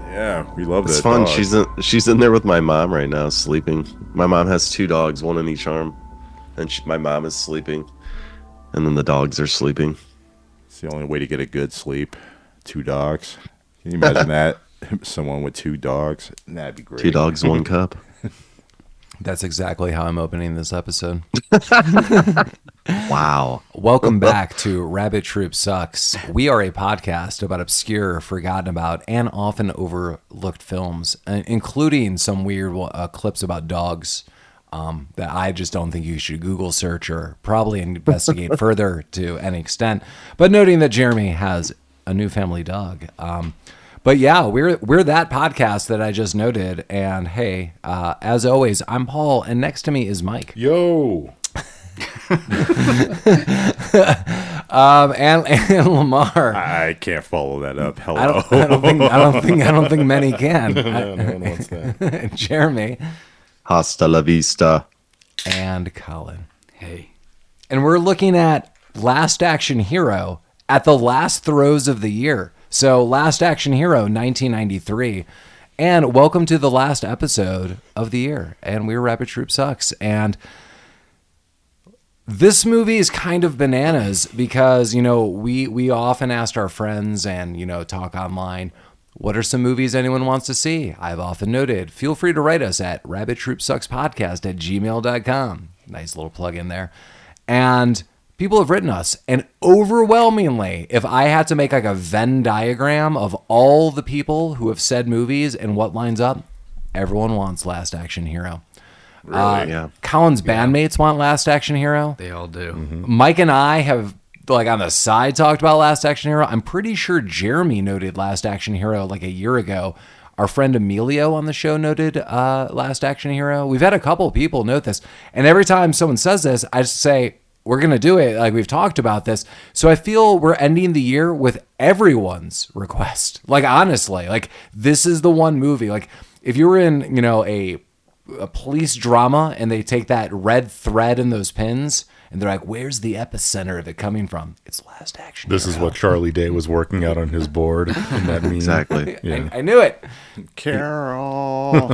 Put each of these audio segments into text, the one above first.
Yeah, we love that. It's fun. Dog. She's in there with my mom right now, sleeping. My mom has 2 dogs, one in each arm, and my mom is sleeping, and then the dogs are sleeping. It's the only way to get a good sleep. 2 dogs. Can you imagine that? Someone with 2 dogs. That'd be great. 2 dogs, 1 cup. That's exactly how I'm opening this episode. Wow. Welcome back to Rabbit Troop Sucks. We are a podcast about obscure, forgotten about, and often overlooked films, including some weird clips about dogs that I just don't think you should Google search or probably investigate further to any extent. But noting that Jeremy has a new family dog. But yeah, we're that podcast that I just noted. And hey, as always, I'm Paul, and next to me is Mike. Yo. And La-Mar. I can't follow that up. Hello. I don't think many can. No one wants that. Jeremy. Hasta la vista. And Collin. Hey. And we're looking at Last Action Hero at the last throes of the year. So Last Action Hero, 1993. And welcome to the last episode of the year. And we're Rabbit Troop Sucks. And this movie is kind of bananas because, you know, we often asked our friends and, you know, talk online, what are some movies anyone wants to see? I've often noted, feel free to write us at rabbittroopsuckspodcast@gmail.com. Nice little plug in there. And people have written us, and overwhelmingly, if I had to make like a Venn diagram of all the people who have said movies and what lines up, everyone wants Last Action Hero. Really? Yeah. Colin's bandmates want Last Action Hero. They all do. Mm-hmm. Mike and I have, like, on the side talked about Last Action Hero. I'm pretty sure Jeremy noted Last Action Hero like a year ago. Our friend Emilio on the show noted Last Action Hero. We've had a couple people note this. And every time someone says this, I just say, we're going to do it. Like, we've talked about this. So I feel we're ending the year with everyone's request. Like, honestly, like, this is the one movie. Like, if you were in, you know, a police drama and they take that red thread and those pins and they're like, where's the epicenter of it coming from? It's Last Action This Hero. is what Charlie Day was working out on his board in that meme. Exactly. Yeah. I knew it. Carol.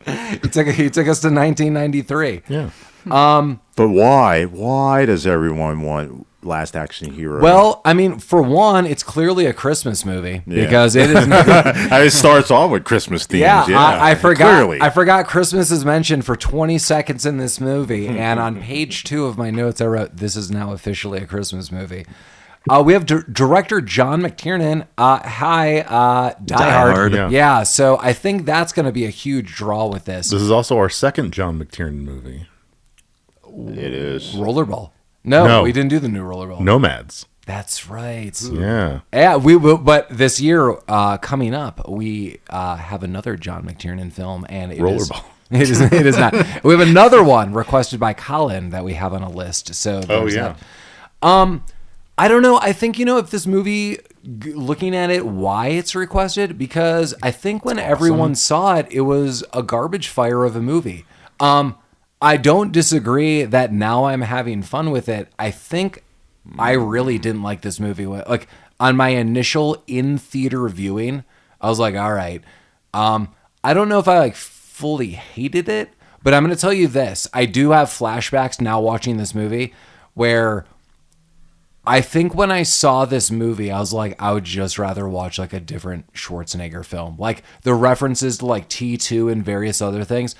He took us to 1993. Yeah. But why? Why does everyone want Last Action Hero? Well, I mean, for one, it's clearly a Christmas movie Yeah. because it is. It starts off with Christmas themes. Yeah, I forgot. Clearly. I forgot Christmas is mentioned for 20 seconds in this movie, and on page 2 of my notes, I wrote, "This is now officially a Christmas movie." We have director John McTiernan. Die Hard. Yeah. So I think that's going to be a huge draw with this. This is also our second John McTiernan movie. It is. Rollerball. No, we didn't do the new Rollerball. Nomads. That's right. Yeah. Yeah, we will. But this year coming up, we have another John McTiernan film, and Rollerball. It is not. We have another one requested by Collin that we have on a list. So there's yeah. that. I don't know. I think, you know, if this movie, looking at it, why it's requested, because I think when everyone saw it, it was a garbage fire of a movie. I don't disagree that now I'm having fun with it. I think I really didn't like this movie. Like, on my initial in-theater viewing, I was like, all right. I don't know if I like fully hated it, but I'm going to tell you this. I do have flashbacks now watching this movie where I think when I saw this movie, I was like, I would just rather watch like a different Schwarzenegger film. Like the references to like T2 and various other things.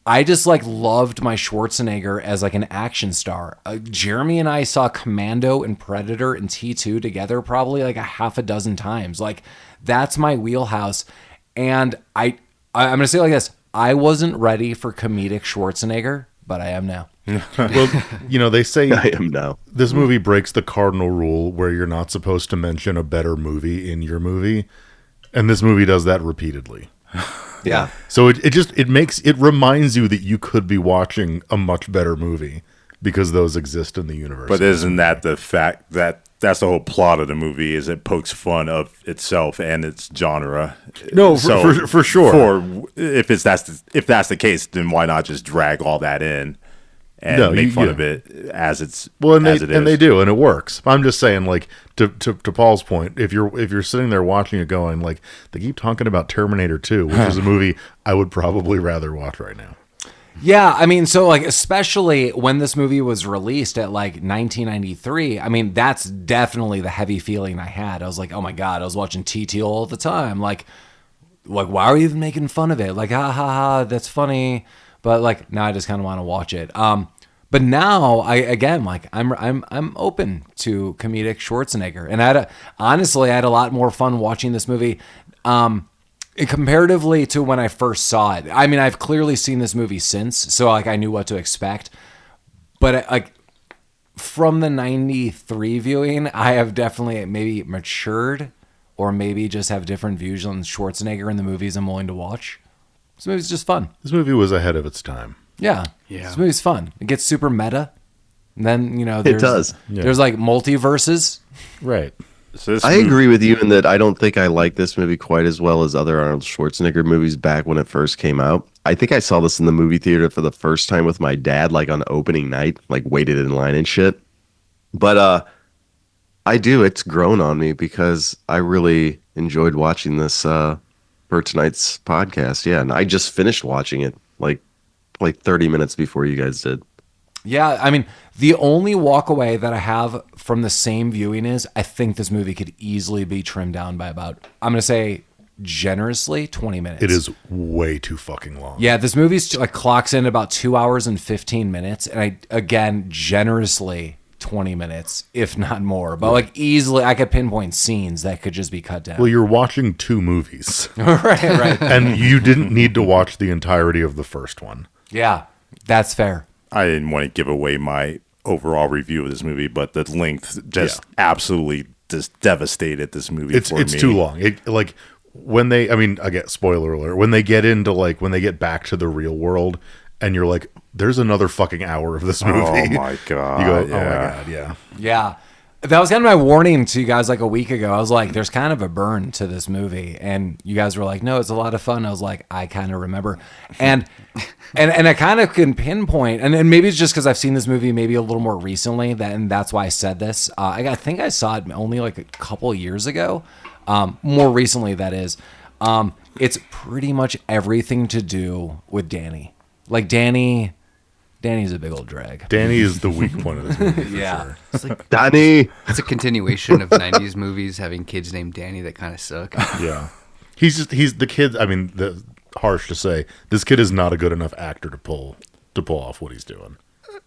I just like loved my Schwarzenegger as like an action star. Jeremy and I saw Commando and Predator and T2 together probably like a half a dozen times. Like that's my wheelhouse. And I'm going to say it like this. I wasn't ready for comedic Schwarzenegger, but I am now. Well, you know, they say I am now. This movie breaks the cardinal rule where you're not supposed to mention a better movie in your movie. And this movie does that repeatedly. Yeah. So it reminds you that you could be watching a much better movie because those exist in the universe. But isn't that the fact that that's the whole plot of the movie? Is it pokes fun of itself and its genre? No, for sure. If that's the case, then why not just drag all that in and make fun of it as it's as it is. And they do, and it works. I'm just saying, like to Paul's point, if you're sitting there watching it, going like they keep talking about Terminator 2, which is a movie I would probably rather watch right now. Yeah, I mean, so like especially when this movie was released at like 1993, I mean, that's definitely the heavy feeling I had. I was like, oh my God, I was watching TT all the time. Like why are you even making fun of it? Like, ha ha ha, that's funny. But like now I just kind of want to watch it. But now I'm open to comedic Schwarzenegger. And honestly, I had a lot more fun watching this movie. Comparatively to when I first saw it. I mean, I've clearly seen this movie since, so like I knew what to expect. But like from the 93 viewing, I have definitely maybe matured or maybe just have different views on Schwarzenegger in the movies I'm willing to watch. This movie's just fun. This movie was ahead of its time. Yeah. This movie's fun. It gets super meta. And then, it does. There's like multiverses. Right. So I agree with you in that I don't think I like this movie quite as well as other Arnold Schwarzenegger movies back when it first came out. I think I saw this in the movie theater for the first time with my dad, like on opening night, like waited in line and shit. But it's grown on me because I really enjoyed watching this for tonight's podcast. Yeah, and I just finished watching it like 30 minutes before you guys did. Yeah, I mean, the only walkaway that I have from the same viewing is I think this movie could easily be trimmed down by about, I'm going to say generously, 20 minutes. It is way too fucking long. Yeah, this movie's like clocks in about 2 hours and 15 minutes. And generously 20 minutes, if not more. But like easily, I could pinpoint scenes that could just be cut down. Well, you're watching two movies. right. And you didn't need to watch the entirety of the first one. Yeah, that's fair. I didn't want to give away my overall review of this movie, but the length just absolutely just devastated this movie. It's too long. I get spoiler alert. When they get back to the real world, and you're like, there's another fucking hour of this movie. Oh my God. You go, oh my God, yeah. Yeah. That was kind of my warning to you guys like a week ago. I was like, there's kind of a burn to this movie. And you guys were like, no, it's a lot of fun. I was like, I kind of remember. And I kind of can pinpoint, and maybe it's just because I've seen this movie maybe a little more recently, and that's why I said this. I think I saw it only like a couple years ago. More recently, that is. It's pretty much everything to do with Danny. Like Danny's a big old drag. Danny is the weak point of this movie. Yeah. It's like Danny! it's a continuation of 90s movies having kids named Danny that kind of suck. Yeah. He's the kid. I mean, harsh to say, this kid is not a good enough actor to pull off what he's doing.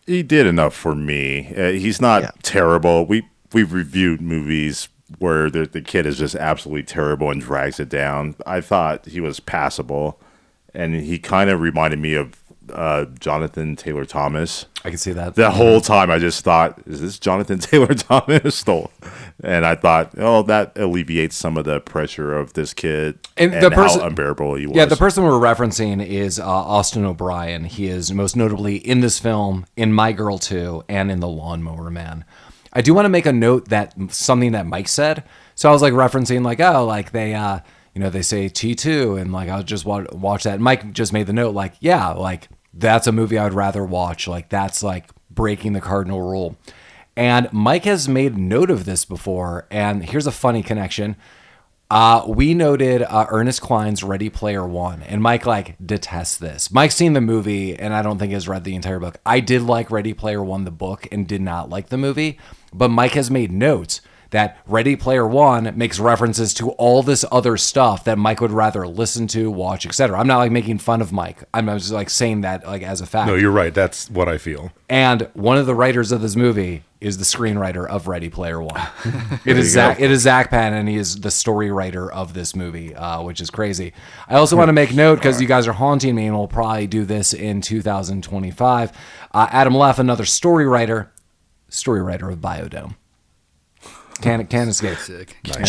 He did enough for me. He's not terrible. We've reviewed movies where the kid is just absolutely terrible and drags it down. I thought he was passable, and he kind of reminded me of Jonathan Taylor Thomas. I can see that. The whole time I just thought, is this Jonathan Taylor Thomas? And I thought, that alleviates some of the pressure of this kid and how unbearable he was. Yeah, the person we're referencing is Austin O'Brien. He is most notably in this film, in My Girl 2, and in The Lawnmower Man. I do want to make a note that something that Mike said. So I was like referencing like, oh, like they they say T2, and like I'll just watch that. Mike just made the note like, yeah, like that's a movie I would rather watch. Like that's like breaking the cardinal rule. And Mike has made note of this before, and here's a funny connection. We noted Ernest Cline's Ready Player One, and Mike like detests this. Mike's seen the movie, and I don't think has read the entire book. I did like Ready Player One, the book, and did not like the movie. But Mike has made notes that Ready Player One makes references to all this other stuff that Mike would rather listen to, watch, etc. I'm not like making fun of Mike. I'm just like saying that like as a fact. No, you're right. That's what I feel. And one of the writers of this movie is the screenwriter of Ready Player One. It is Zach Penn, and he is the story writer of this movie, which is crazy. I also want to make note, because you guys are haunting me, and we'll probably do this in 2025. Adam Leff, another story writer of Biodome. Can't escape. Nice.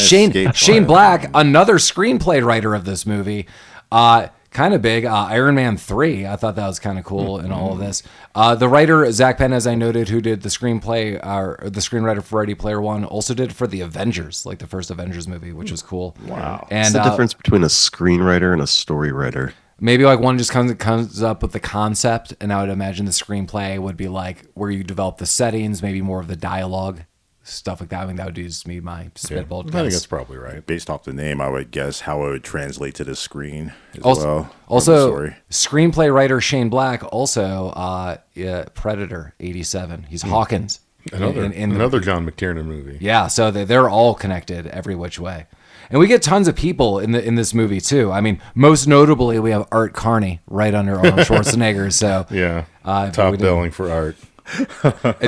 Shane Black, another screenplay writer of this movie. Kind of big. Iron Man 3. I thought that was kind of cool in all of this. The writer, Zach Penn, as I noted, who did the screenplay, or the screenwriter for Ready Player One, also did for the Avengers, like the first Avengers movie, which was cool. Wow. And What's the difference between a screenwriter and a story writer? Maybe like one just comes up with the concept, and I would imagine the screenplay would be like where you develop the settings, maybe more of the dialogue, stuff like that. I mean, that would just be my spitball guess. I think that's probably right. Based off the name, I would guess how it would translate to the screen as Also, well. also screenplay writer Shane Black, also Predator '87. He's Hawkins. Another John McTiernan movie. Yeah, so they're all connected every which way. And we get tons of people in this movie too. I mean, most notably, we have Art Carney right under Arnold Schwarzenegger. So Yeah. Top billing for Art.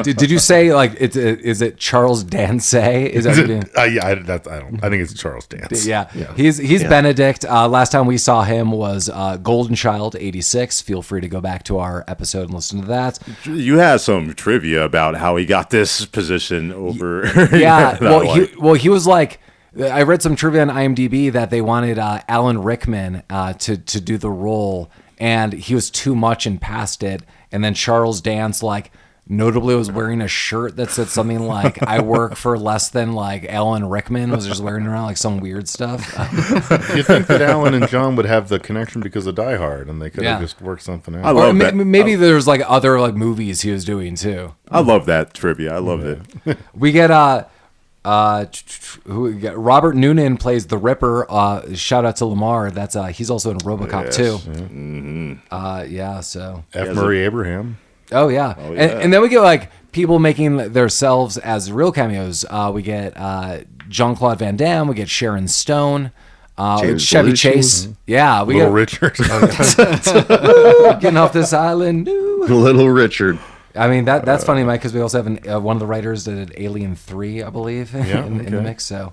Did you say like is it Charles Dance? Is that I think it's Charles Dance. Yeah. He's Benedict. Last time we saw him was Golden Child '86. Feel free to go back to our episode and listen to that. You had some trivia about how he got this position over. Yeah. He was like. I read some trivia on IMDb that they wanted Alan Rickman to do the role, and he was too much and passed it. And then Charles Dance, like, notably was wearing a shirt that said something like, I work for less than, like, Alan Rickman, was just wearing around, like, some weird stuff. You think that Alan and John would have the connection because of Die Hard, and they could have just worked something out. I love that. Maybe there's, like, other, like, movies he was doing, too. I love that trivia. I loved it. We get... Robert Noonan plays the Ripper. Shout out to La-Mar. That's he's also in RoboCop too. So F. Murray Abraham. Oh yeah. And then we get like people making themselves as real cameos. We get Jean-Claude Van Damme. We get Sharon Stone. Chevy Belushi. Chase. Yeah, we Little get Richard. getting off this island. Little Richard. I mean that's funny, Mike, because we also have one of the writers that did Alien 3, I believe, in the mix. So,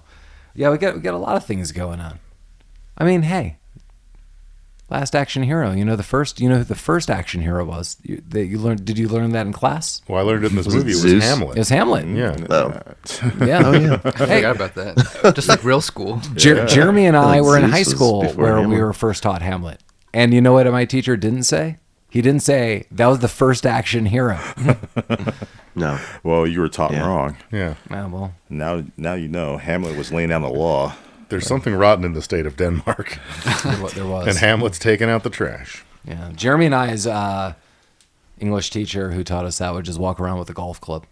yeah, we get a lot of things going on. I mean, hey, Last Action Hero. You know who the first action hero was? Did you learn that in class? Well, I learned it in this movie. It was Zeus? Hamlet. It was Hamlet. Yeah. Yeah. Oh yeah. I forgot about that. Just like real school. Jeremy and I were in Zeus high was school before where we Hamlet. were first taught Hamlet. And you know what my teacher didn't say? He didn't say that was the first action hero. No. Well, you were taught wrong. Yeah. Well, Now you know. Hamlet was laying down the law. There's something rotten in the state of Denmark. there was. And Hamlet's taking out the trash. Yeah, Jeremy and I's English teacher who taught us that would just walk around with a golf club.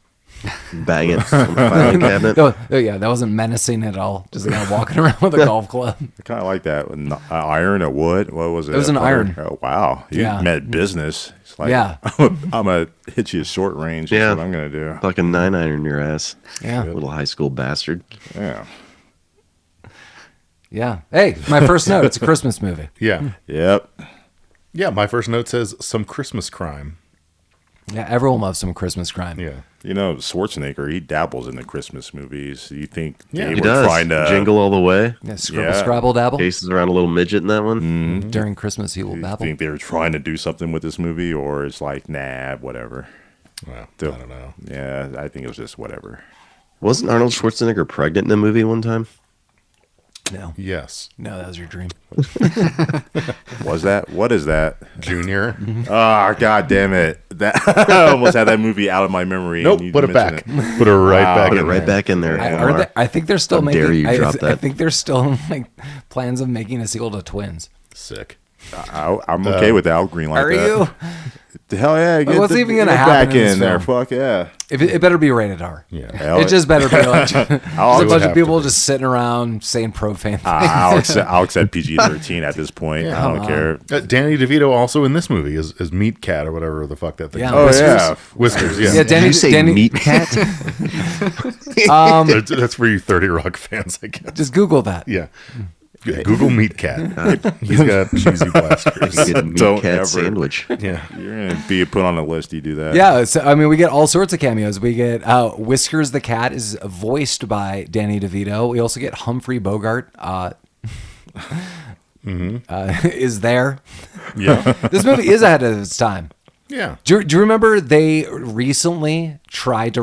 Bang it on the filing cabinet. That wasn't menacing at all. Just a guy walking around with a golf club. I kind of like that. Iron, a wood. What was it? It was an iron. Oh, wow. You meant business. It's like, Yeah. I'm going to hit you at short range. That's what I'm going to do. Fucking 9-iron your ass. Yeah. Little high school bastard. Yeah. Yeah. Hey, my first note. It's a Christmas movie. Yeah. Yep. Yeah, my first note says some Christmas crime. Yeah, everyone loves some Christmas crime. Yeah. You know, Schwarzenegger, he dabbles in the Christmas movies. You think they He were does. trying to Jingle all the way. Yeah, Scribble, Yeah. Scrabble, Dabble. Chases around a little midget in that one. During Christmas, he will You babble. think they were trying to do something with this movie, or it's like, nah, whatever. Well, I Still- don't know. Yeah, I think it was just whatever. Wasn't Arnold Schwarzenegger pregnant in a movie one time? No. Yes. No, that was your dream. Was that? What is that? Junior. Ah, god damn it! That I almost had that movie out of my memory. Nope. and you Put it back. mentioned Put it right back Put in it right there. back in there. I think they're still How making. dare you drop I that. think they're still like plans of making a sequel to Twins. Sick. I'm okay with that. I'll green like Are that. you? Hell yeah! Get What's even gonna get happen back in this in there? film? Fuck yeah! It better be rated R. Yeah. Hell It just better be like just a I'll bunch have of people to be. just sitting around saying profane things. I'll accept PG-13 at this point. I don't care. Danny DeVito also in this movie is Meat Cat or whatever the fuck that thing Yeah. is. Oh Whiskers? yeah, Whiskers, yeah. Yeah, Did you say meat cat? That's for you 30 Rock fans, I guess. Just Google that. Yeah. Google Meat Cat. He's got cheesy blasters. Get a meat Don't cat ever. sandwich. Yeah. you're gonna be put on a list. You do that. Yeah, so I mean, we get all sorts of cameos. We get Whiskers the cat is voiced by Danny DeVito. We also get Humphrey Bogart. Is there? Yeah. This movie is ahead of its time. Yeah. Do you remember they recently tried to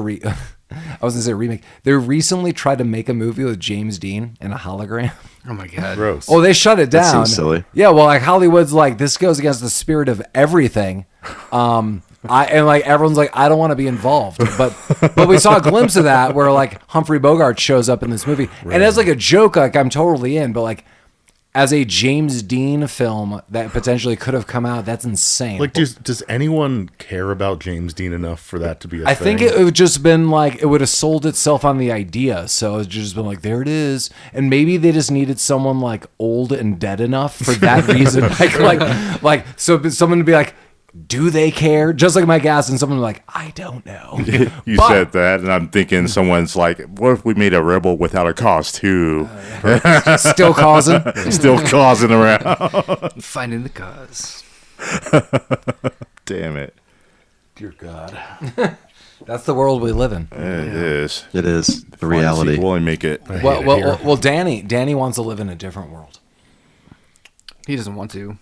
I was gonna say remake. They recently tried to make a movie with James Dean and a hologram. Oh my god. Gross. Oh, they shut it down. seems silly. Yeah, well, like Hollywood's like this goes against the spirit of everything. And like everyone's like, I don't want to be involved. But we saw a glimpse of that where like Humphrey Bogart shows up in this movie, and as like a joke, like I'm totally in. But like as a James Dean film that potentially could have come out, that's insane. Like, does anyone care about James Dean enough for that to be a thing? I think it would just been like, it would have sold itself on the idea. So it's just been like, there it is. And maybe they just needed someone like old and dead enough for that reason. So someone to be like, do they care? Just like Mike asked, and someone like, I don't know. You said that, and I'm thinking someone's like, what if we made a rebel without a cause too? Still causing? Still causing around. Finding the cause. Damn it. Dear God. That's the world we live in. It is. It is the reality. We'll make it. Well, Danny wants to live in a different world. He doesn't want to.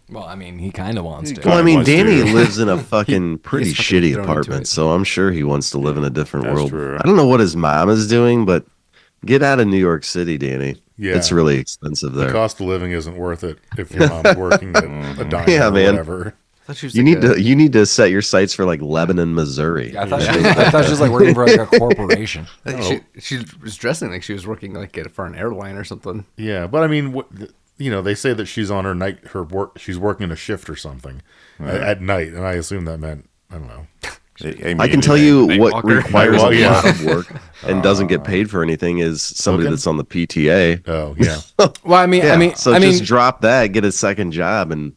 Well, I mean, he kind of wants to. Well, I mean, wants Danny to. lives in a fucking pretty He's fucking shitty thrown into apartment, it. so I'm sure he wants to live in a different That's world. true. I don't know what his mom is doing, but get out of New York City, Danny. Yeah. It's really expensive The there. cost of living isn't worth it if your mom's working at a diner Yeah, or man. whatever. I thought she was You like need to set your sights for like Lebanon, Missouri. I thought she was like working for like a corporation. She was dressing like she was working like for an airline or something. Yeah, but I mean, they say that she's on her work. She's working a shift or something at night, and I assume that meant, I don't know. I can tell you Night what walker. requires Night a walker, lot of work and doesn't get paid for anything is somebody Cooking? that's on the PTA. Oh yeah, Well, I mean, So just drop that, get a second job, and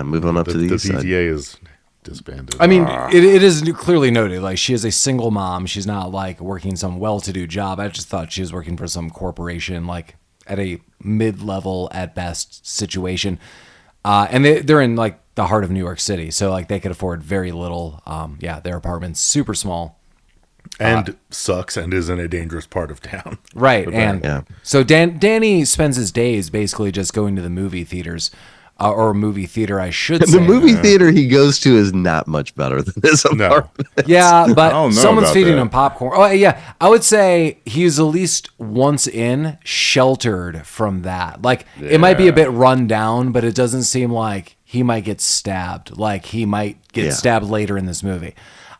move on up to the the east side. PTA is disbanded. I mean, it is clearly noted. Like, she is a single mom. She's not like working some well-to-do job. I just thought she was working for some corporation, like at a mid-level at best situation. And they're in like the heart of New York City, so like they could afford very little. Their apartment's super small. and sucks and is in a dangerous part of town. Right, But and yeah. so Danny spends his days basically just going to the movie theaters, or a movie theater, I should say. The movie theater he goes to is not much better than his apartment. Yeah, I but don't know someone's about feeding that. him popcorn. Oh, yeah. I would say he's at least once in sheltered from that. Like, it might be a bit run down, but it doesn't seem like he might get stabbed. Like, he might get stabbed later in this movie.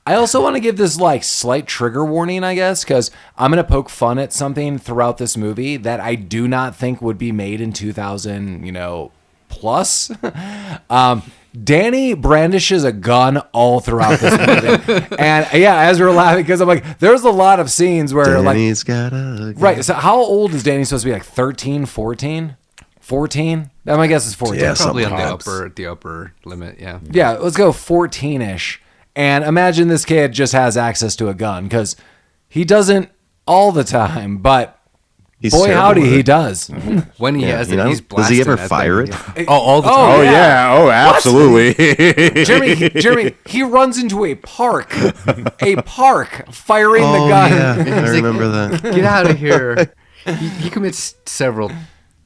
I also want to give this like slight trigger warning, I guess, because I'm going to poke fun at something throughout this movie that I do not think would be made in 2000, plus. Danny brandishes a gun all throughout this movie. And as we were laughing, because I'm like, there's a lot of scenes where Danny's got a gun. right. So how old is Danny supposed to be? Like 13, 14? 14? My guess is 14. Yeah, Probably on something the upper limit. Yeah. Yeah, let's go 14-ish. And imagine this kid just has access to a gun, because he doesn't all the time, but He's boy terrible howdy, with he it. does. When he has it, he's Does blasting he ever that fire thing. it? Oh, all the time. Oh yeah. Oh, absolutely. Jeremy, he runs into a park firing the Oh, gun. yeah, I remember that. Get out of here. He commits several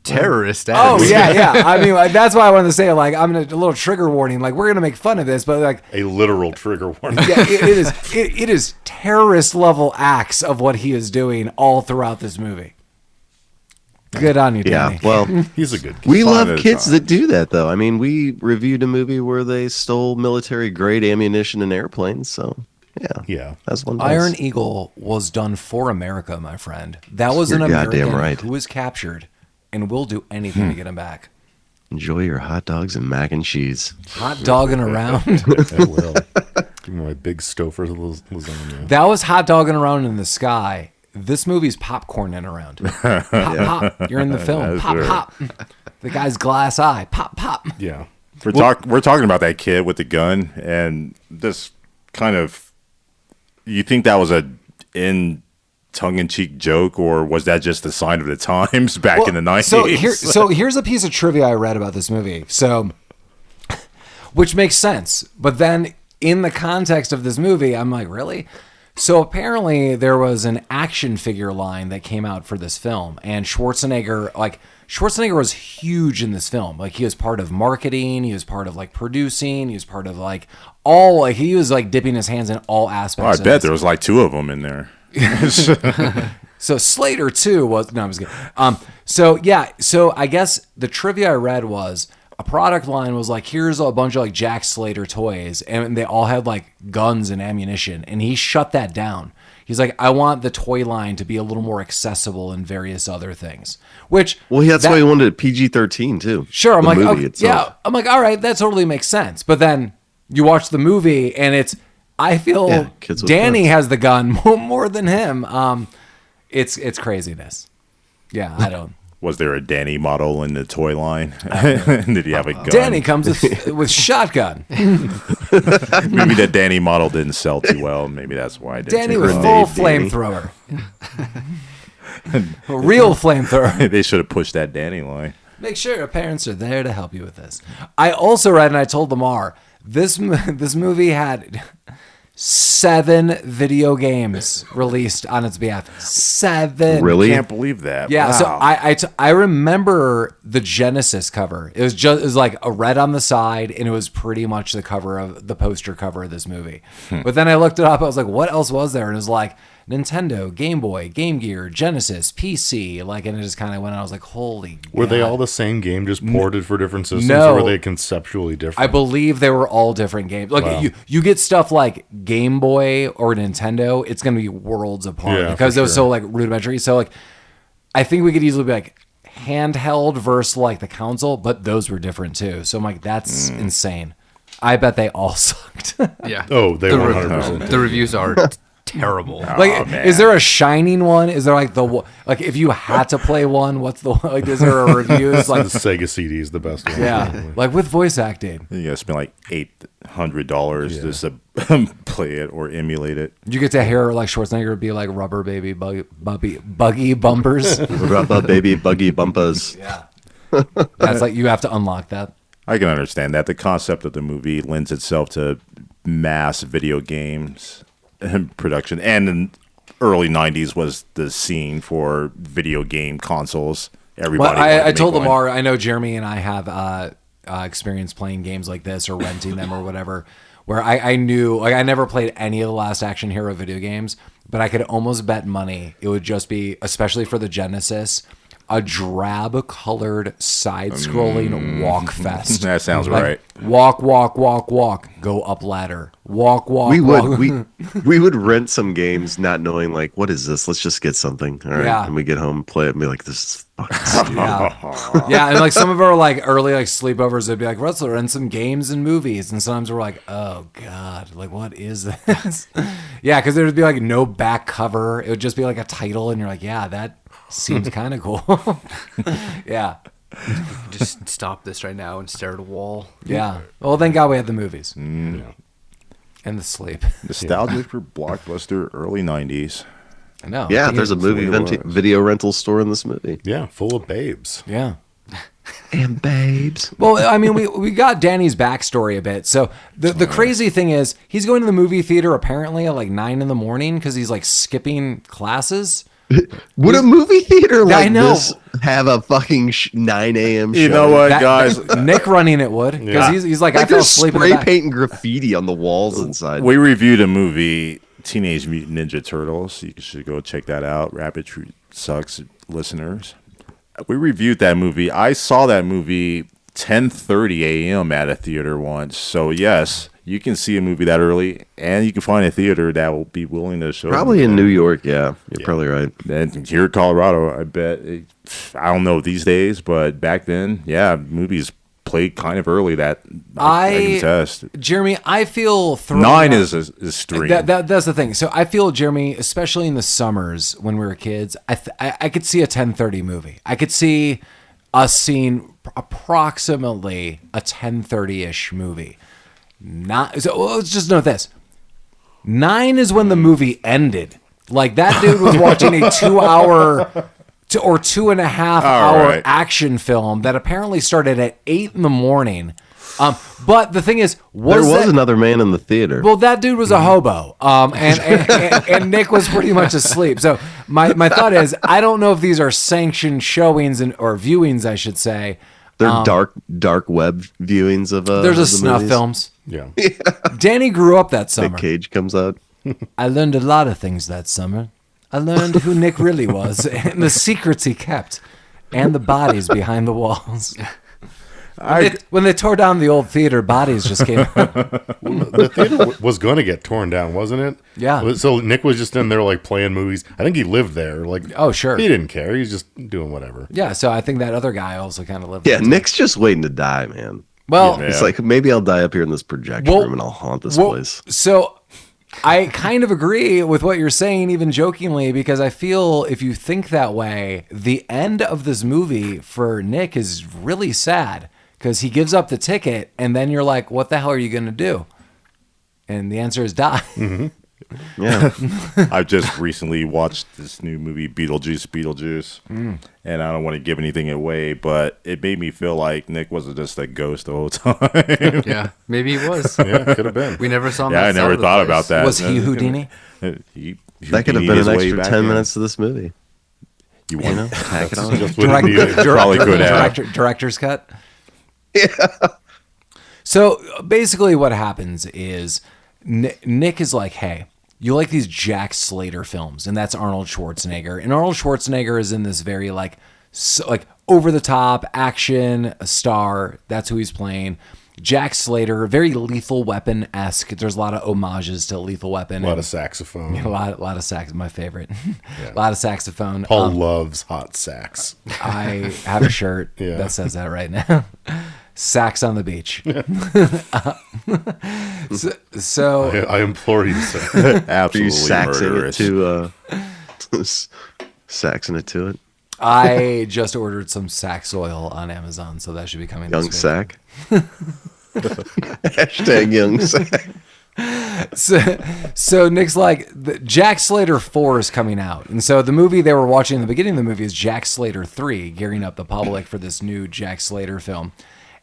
terrorist acts. Oh yeah. I mean, like, that's why I wanted to say, like, I'm a little trigger warning. Like, we're gonna make fun of this, but like, A literal trigger warning. yeah, it is terrorist level acts of what he is doing all throughout this movie. Good on you, Danny. Yeah, well, He's a good kid. we Fun love at a kids time. that do that, though. I mean, we reviewed a movie where they stole military-grade ammunition and airplanes, so Yeah. that's one. Iron Eagle was done for America, my friend. That was an You're goddamn American right. who was captured, and will do anything to get him back. Enjoy your hot dogs and mac and cheese. Hot dogging around. I will. Give me my big Stouffer lasagna. That was hot dogging around in the sky. This movie's popcorning around. Pop, pop. You're in the film. That's Pop, right. pop. The guy's glass eye. Pop, pop. Yeah. We're talking about that kid with the gun, and this kind of, you think that was a in tongue-in-cheek joke, or was that just the sign of the times back in the 90s? So here's a piece of trivia I read about this movie. So, which makes sense, but then in the context of this movie, I'm like, really? So apparently there was an action figure line that came out for this film, and Schwarzenegger was huge in this film. Like, he was part of marketing, he was part of like producing, he was part of like all, like, he was like dipping his hands in all aspects. I bet there was like two of them in there. So Slater too was, no, I was kidding. So I guess the trivia I read was a product line was like, here's a bunch of like Jack Slater toys, and they all had like guns and ammunition, and he shut that down. He's like, I want the toy line to be a little more accessible and various other things. Which, Well, that's why he wanted it PG-13 too. sure, I'm The like, movie okay, itself. yeah, I'm like, all right, that totally makes sense. But then you watch the movie, and I feel kids with Danny guns. has the gun more than him. It's craziness. Yeah, I don't. Was there a Danny model in the toy line? Did he have a gun? Danny comes with shotgun. Maybe that Danny model didn't sell too well. Maybe that's why I didn't Danny take with it full off. flamethrower. A real flamethrower. They should have pushed that Danny line. Make sure your parents are there to help you with this. I also read, and I told Lamar, this movie had 7 video games released on its behalf. 7. Really? Can't believe that. Yeah, so Wow. I remember the Genesis cover. It was like a red on the side, and it was pretty much the poster cover of this movie. But then I looked it up. I was like, what else was there? And it was like Nintendo, Game Boy, Game Gear, Genesis, PC. Like, and it just kind of went. I was like, holy. Were they God. all the same game, just ported for different systems, No. or were they conceptually different? I believe they were all different games. Like Wow. you get stuff like Game Boy or Nintendo, it's going to be worlds apart Yeah, because for it was so like rudimentary. So like, I think we could easily be like handheld versus like the console, but those were different too. So I'm like, that's insane. I bet they all sucked. Yeah. Oh, they the 100%. The reviews are terrible. Like, man. is there a shining one? Is there like if you had to play one, what's the one? Like, is there a review? It's The like, Sega CD is the best one. yeah, like with voice acting. You gotta spend like $800 just to play it or emulate it. You get to hear like Schwarzenegger be like rubber baby buggy bumpers. Rubber baby buggy bumpers. Yeah. That's like, you have to unlock that. I can understand that. The concept of the movie lends itself to mass video games production, and in early 90s was the scene for video game consoles. Everybody wanted to I make told one. Lamar, I know Jeremy and I have experience playing games like this or renting them or whatever, where I knew, like, I never played any of the Last Action Hero video games, but I could almost bet money it would just be, especially for the Genesis, a drab-colored, side-scrolling walk fest. That sounds Like, right. Walk, go up ladder. Walk, We walk. would we would rent some games not knowing like what is this? Let's just get something. All right. Yeah. And we get home and play it and be like, this is fucking stupid. Yeah, and like some of our like early like sleepovers would be like, let's rent some games and movies, and sometimes we're like, oh god, like what is this? Yeah, because there would be like no back cover. It would just be like a title, and you're like, yeah, that seems kind of cool. Yeah, Just stop this right now and stare at a wall. yeah. Well, thank God we had the movies and the sleep. Nostalgic for Blockbuster early 90s. I know. Yeah, there's a That's the movie way it was. video rental store in this movie. Yeah, full of babes. Yeah. And babes. Well, I mean, we got Danny's backstory a bit. So the crazy thing is, he's going to the movie theater apparently at like 9 a.m. because he's like skipping classes. Would a movie theater I like know. this have a fucking 9 a.m. show? You know what, That- guys? Nick running it would, because Yeah. he's like, I Like fell there's asleep in the spray back. paint and graffiti on the walls inside. We reviewed a movie, Teenage Mutant Ninja Turtles. You should go check that out. Rapid Truth Sucks, listeners. We reviewed that movie. I saw that movie 10:30 a.m. at a theater once. So yes, you can see a movie that early, and you can find a theater that will be willing to show. Probably it. in New York, yeah. You're probably right. And here in Colorado, I bet. I don't know these days, but back then, yeah, movies played kind of early. That I can attest. Jeremy, I feel thrown 9 off- is stream. That's the thing. So I feel, Jeremy, especially in the summers when we were kids, I could see a 10:30 movie. I could see us seeing approximately a 10:30-ish movie. Not so. Let's just note this: 9 is when the movie ended. Like that dude was watching a 2-hour or 2.5-hour right. action film that apparently started at 8 a.m. But the thing is, There was that, another man in the theater. well, that dude was a hobo, and Nick was pretty much asleep. So my thought is, I don't know if these are sanctioned showings or viewings, I should say. They're dark web viewings of There's the a snuff movies. films. Yeah. Danny grew up that summer. Nick Cage comes out. I learned a lot of things that summer. I learned who Nick really was and the secrets he kept and the bodies behind the walls. When they tore down the old theater, bodies just came out. The theater was going to get torn down, wasn't it? Yeah. So Nick was just in there like playing movies. I think he lived there. Like, Oh, sure. He didn't care. He's just doing whatever. Yeah, so I think that other guy also kind of lived Yeah, there, too. Nick's just waiting to die, man. Well, Yeah. He's like, maybe I'll die up here in this projection room and I'll haunt this place. So I kind of agree with what you're saying, even jokingly, because I feel if you think that way, the end of this movie for Nick is really sad because he gives up the ticket and then you're like, what the hell are you going to do? And the answer is die. Mm-hmm. Yeah. I've just recently watched this new movie, Beetlejuice, and I don't want to give anything away, but it made me feel like Nick wasn't just a ghost the whole time. Yeah, maybe he was. Yeah, could have been. We never saw him. Yeah, I outside never of the thought place. about that. Was he Houdini? That could have been an extra 10 minutes to this movie. You You know, want tack it on. Just wouldn't need it. Probably could have. Director's cut? Yeah. So basically what happens is Nick is like, hey, you like these Jack Slater films, and that's Arnold Schwarzenegger. And Arnold Schwarzenegger is in this very like over the top action star. That's who he's playing. Jack Slater, very Lethal Weapon-esque. There's a lot of homages to Lethal Weapon. A lot of saxophone. A lot of sax. My favorite. A lot of saxophone. Paul loves hot sax. I have a shirt Yeah. that says that right now. Sax on the beach. so I implore you to say. Are you Absolutely saxing murderous. it to saxing it to it? I just ordered some Sax oil on Amazon, so that should be coming Young this week. sack. Hashtag young sack. So Nick's like, Jack Slater 4 is coming out. And so the movie they were watching in the beginning of the movie is Jack Slater 3, gearing up the public for this new Jack Slater film.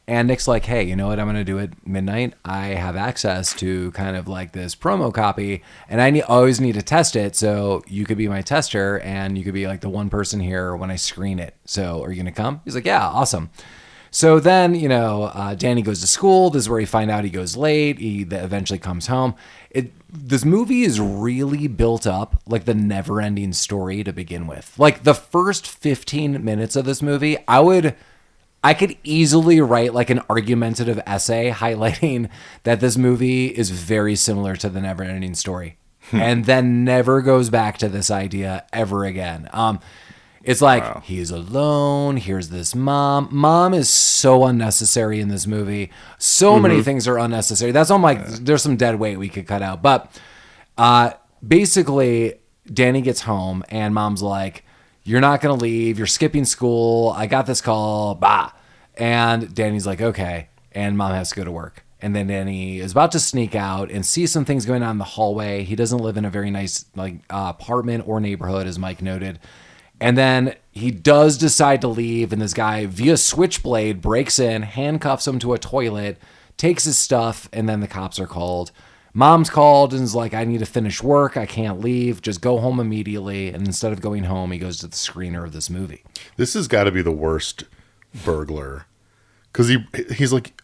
And Nick's like, hey, you know what I'm going to do at midnight? I have access to kind of like this promo copy, and I always need to test it. So you could be my tester, and you could be like the one person here when I screen it. So are you going to come? He's like, yeah, awesome. So then, Danny goes to school. This is where he find out he goes late. He eventually comes home. This movie is really built up like the never-ending story to begin with. Like the first 15 minutes of this movie, I could easily write like an argumentative essay highlighting that this movie is very similar to the never-ending story and then never goes back to this idea ever again. It's like, he's alone. Here's this mom. Mom is so unnecessary in this movie. So many things are unnecessary. That's all there's some dead weight we could cut out. But basically, Danny gets home and mom's like, you're not going to leave. You're skipping school. I got this call. Bah. And Danny's like, okay. And mom has to go to work. And then Danny is about to sneak out and see some things going on in the hallway. He doesn't live in a very nice apartment or neighborhood, as Mike noted. And then he does decide to leave. And this guy, via switchblade, breaks in, handcuffs him to a toilet, takes his stuff, and then the cops are called. Mom's called and is like, I need to finish work. I can't leave. Just go home immediately. And instead of going home, he goes to the screener of this movie. This has got to be the worst burglar. Because he's like,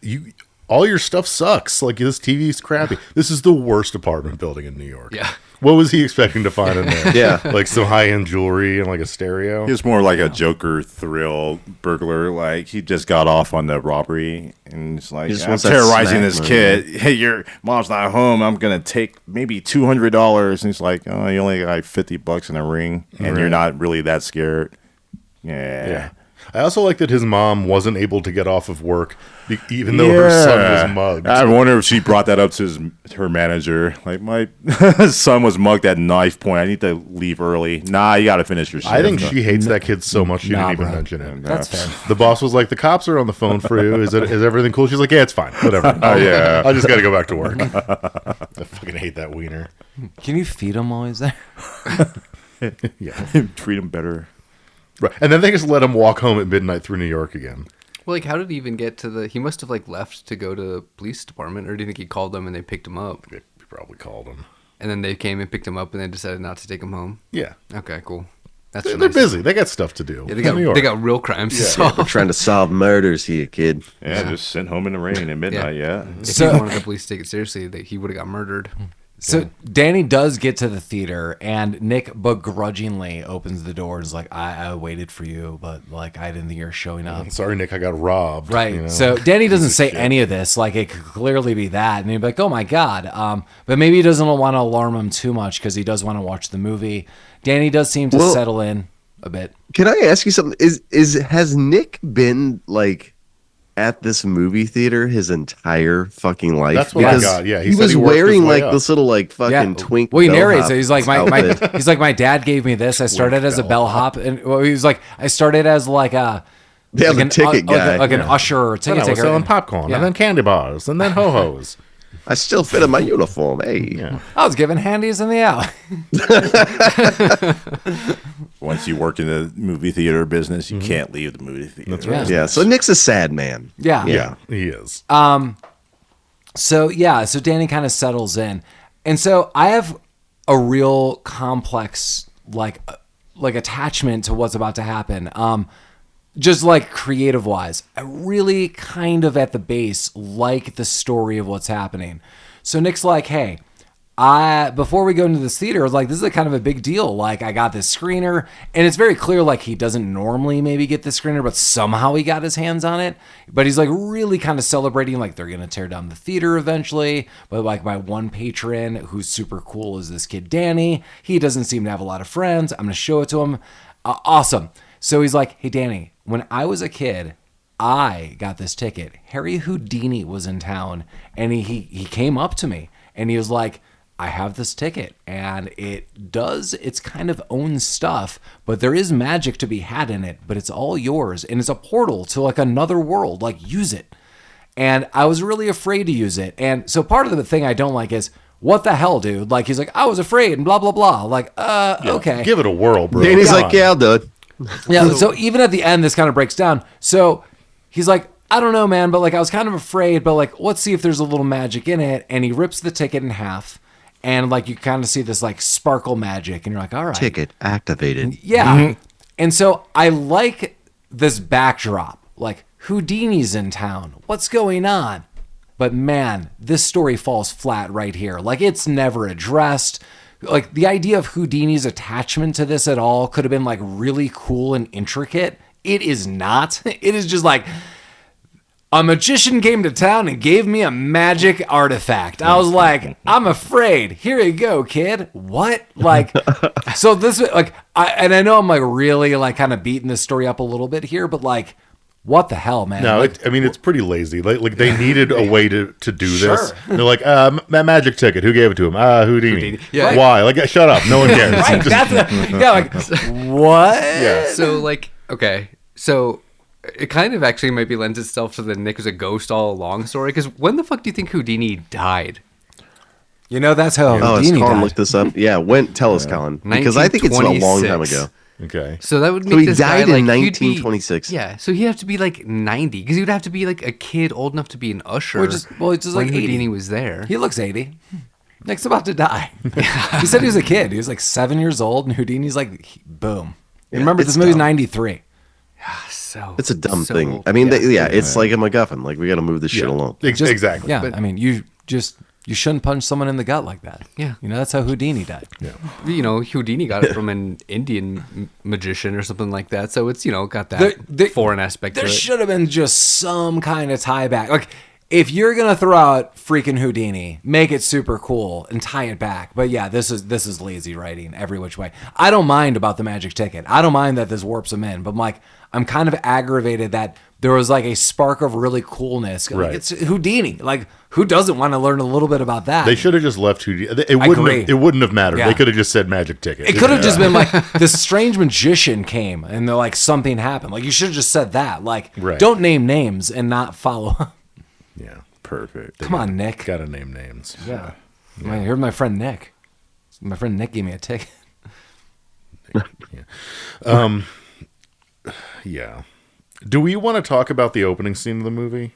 all your stuff sucks. Like, this TV's crappy. This is the worst apartment building in New York. Yeah. What was he expecting to find in there? Yeah. Like some high-end jewelry and like a stereo? He was more like a Joker thrill burglar. Like he just got off on the robbery and it's like, He just I'm wants that terrorizing snack this money. kid. Hey, your mom's not home. I'm gonna take maybe $200. And he's like, oh, you only got like $50 in a ring, and you're not really that scared. Yeah. I also like that his mom wasn't able to get off of work even though her son was mugged. I wonder if she brought that up to her manager. Like, my son was mugged at knife point. I need to leave early. Nah, you got to finish your shift. I think she hates that kid so much she Nah, didn't even bro. mention it. That's fair. The boss was like, the cops are on the phone for you. Is everything cool? She's like, yeah, it's fine. Whatever. yeah. I just got to go back to work. I fucking hate that wiener. Can you feed him while he's there? Yeah. Treat him better. Right. And then they just let him walk home at midnight through New York again. Well, like, how did he even get to the... He must have, like, left to go to the police department, or do you think he called them and they picked him up? They probably called him. And then they came and picked him up and they decided not to take him home? Yeah. Okay, cool. That's They're nice. busy. They got stuff to do. Yeah, It's New York. they got real crimes to We're solve. trying to solve murders here, kid. Yeah, just sent home in the rain at midnight. Yeah. If So- he wanted the police to take it seriously, he would have got murdered. So Danny does get to the theater, and Nick begrudgingly opens the door and is like, I waited for you, but like I didn't think you were showing up. Sorry, Nick, I got robbed. Right. you know? So Danny doesn't say any of this. Like it could clearly be that. And he'd be like, oh my God. But maybe he doesn't want to alarm him too much because he does want to watch the movie. Danny does seem to settle in a bit. Can I ask you something? Has Nick been like at this movie theater his entire fucking life? That's what I got. Yeah, he said was worked his wearing way like up. this little like fucking twink. Well, he narrates bellhop it. He's like outfit. he's like my dad gave me this. I started as a bellhop, and well, he was like I started as like a Yeah, the ticket guy. like an usher or Then ticket I was taker. selling popcorn, and then candy bars, and then ho-hos. I still fit in my uniform. Hey. Yeah. I was giving handies in the alley. Once you work in the movie theater business, you can't leave the movie theater. That's right. Yeah. So Nick's a sad man. Yeah. Yeah, he is. So Danny kind of settles in, and so I have a real complex like attachment to what's about to happen. Just like creative wise, I really kind of at the base like the story of what's happening. So Nick's like, hey, before we go into this theater, like this is a kind of a big deal. Like I got this screener, and it's very clear like he doesn't normally maybe get the screener, but somehow he got his hands on it. But he's like really kind of celebrating like they're gonna tear down the theater eventually. But like my one patron who's super cool is this kid Danny. He doesn't seem to have a lot of friends. I'm gonna show it to him. Awesome. So he's like, hey Danny, when I was a kid, I got this ticket. Harry Houdini was in town, and he came up to me and he was like, I have this ticket, and it's kind of own stuff, but there is magic to be had in it, but it's all yours, and it's a portal to like another world, like use it. And I was really afraid to use it. And so part of the thing I don't like is, what the hell, dude? Like he's like, I was afraid and blah, blah, blah. Like, okay. Give it a whirl, bro. Danny's Come like, on. yeah, I'll do it. Yeah, so even at the end, this kind of breaks down. So he's like, I don't know, man, but like I was kind of afraid, but like, let's see if there's a little magic in it. And he rips the ticket in half, and like you kind of see this like sparkle magic, and you're like, all right. Ticket activated. Yeah. And so I like this backdrop, like Houdini's in town. What's going on? But man, this story falls flat right here. Like it's never addressed. Like the idea of Houdini's attachment to this at all could have been like really cool and intricate. It is not. It is just like a magician came to town and gave me a magic artifact. I was like, I'm afraid. Here you go, kid. What? Like, so this like, I know I'm like really like kind of beating this story up a little bit here, but like, what the hell, man? No, Like, it's pretty lazy. Like they needed a way to do Sure. this. They're like, that magic ticket. Who gave it to him? Houdini. Yeah. Why? Like, shut up. No one cares. right? Just- Like what? yeah. So like, okay, so it kind of actually maybe lends itself to the Nick was a ghost all along story. Because when the fuck do you think Houdini died? You know that's how Oh, has Houdini Colin died. looked this up? Yeah, tell us, Colin. Because I think it's a long time 1926. ago. Okay. So that would make So he this died guy, in like, he'd be- 1926. Yeah, so he'd have to be like 90 because he would have to be like a kid old enough to be an usher. He's just when like 80. Houdini was there. He looks 80. Nick's about to die. He said he was a kid. He was like 7 years old, and Houdini's like, boom. And remember, it's this movie's dumb. 93. So It's a dumb so- thing. I mean, it's like a MacGuffin. Like, we got to move this shit along. Just- Exactly. Yeah, But- I mean, you shouldn't punch someone in the gut like that. Yeah. You know, that's how Houdini died. You know, Houdini got it from an Indian magician or something like that. So it's, got that There- foreign aspect to There it. should have been just some kind of tie back. Like, if you're gonna throw out freaking Houdini, make it super cool and tie it back. But yeah, this is lazy writing every which way. I don't mind about the magic ticket. I don't mind that this warps him in. But I'm kind of aggravated that there was like a spark of really coolness. Like, Right. it's Houdini. Like, who doesn't want to learn a little bit about that? They should have just left Houdini. It agree. wouldn't have mattered. Yeah. They could have just said magic ticket. It could have just been like this strange magician came and they're like something happened. Like you should have just said that. Like Right. don't name names and not follow. Yeah. Perfect. Come on, Nick. Gotta name names. Yeah. Here's my friend Nick. My friend Nick gave me a ticket. Yeah. Do we want to talk about the opening scene of the movie?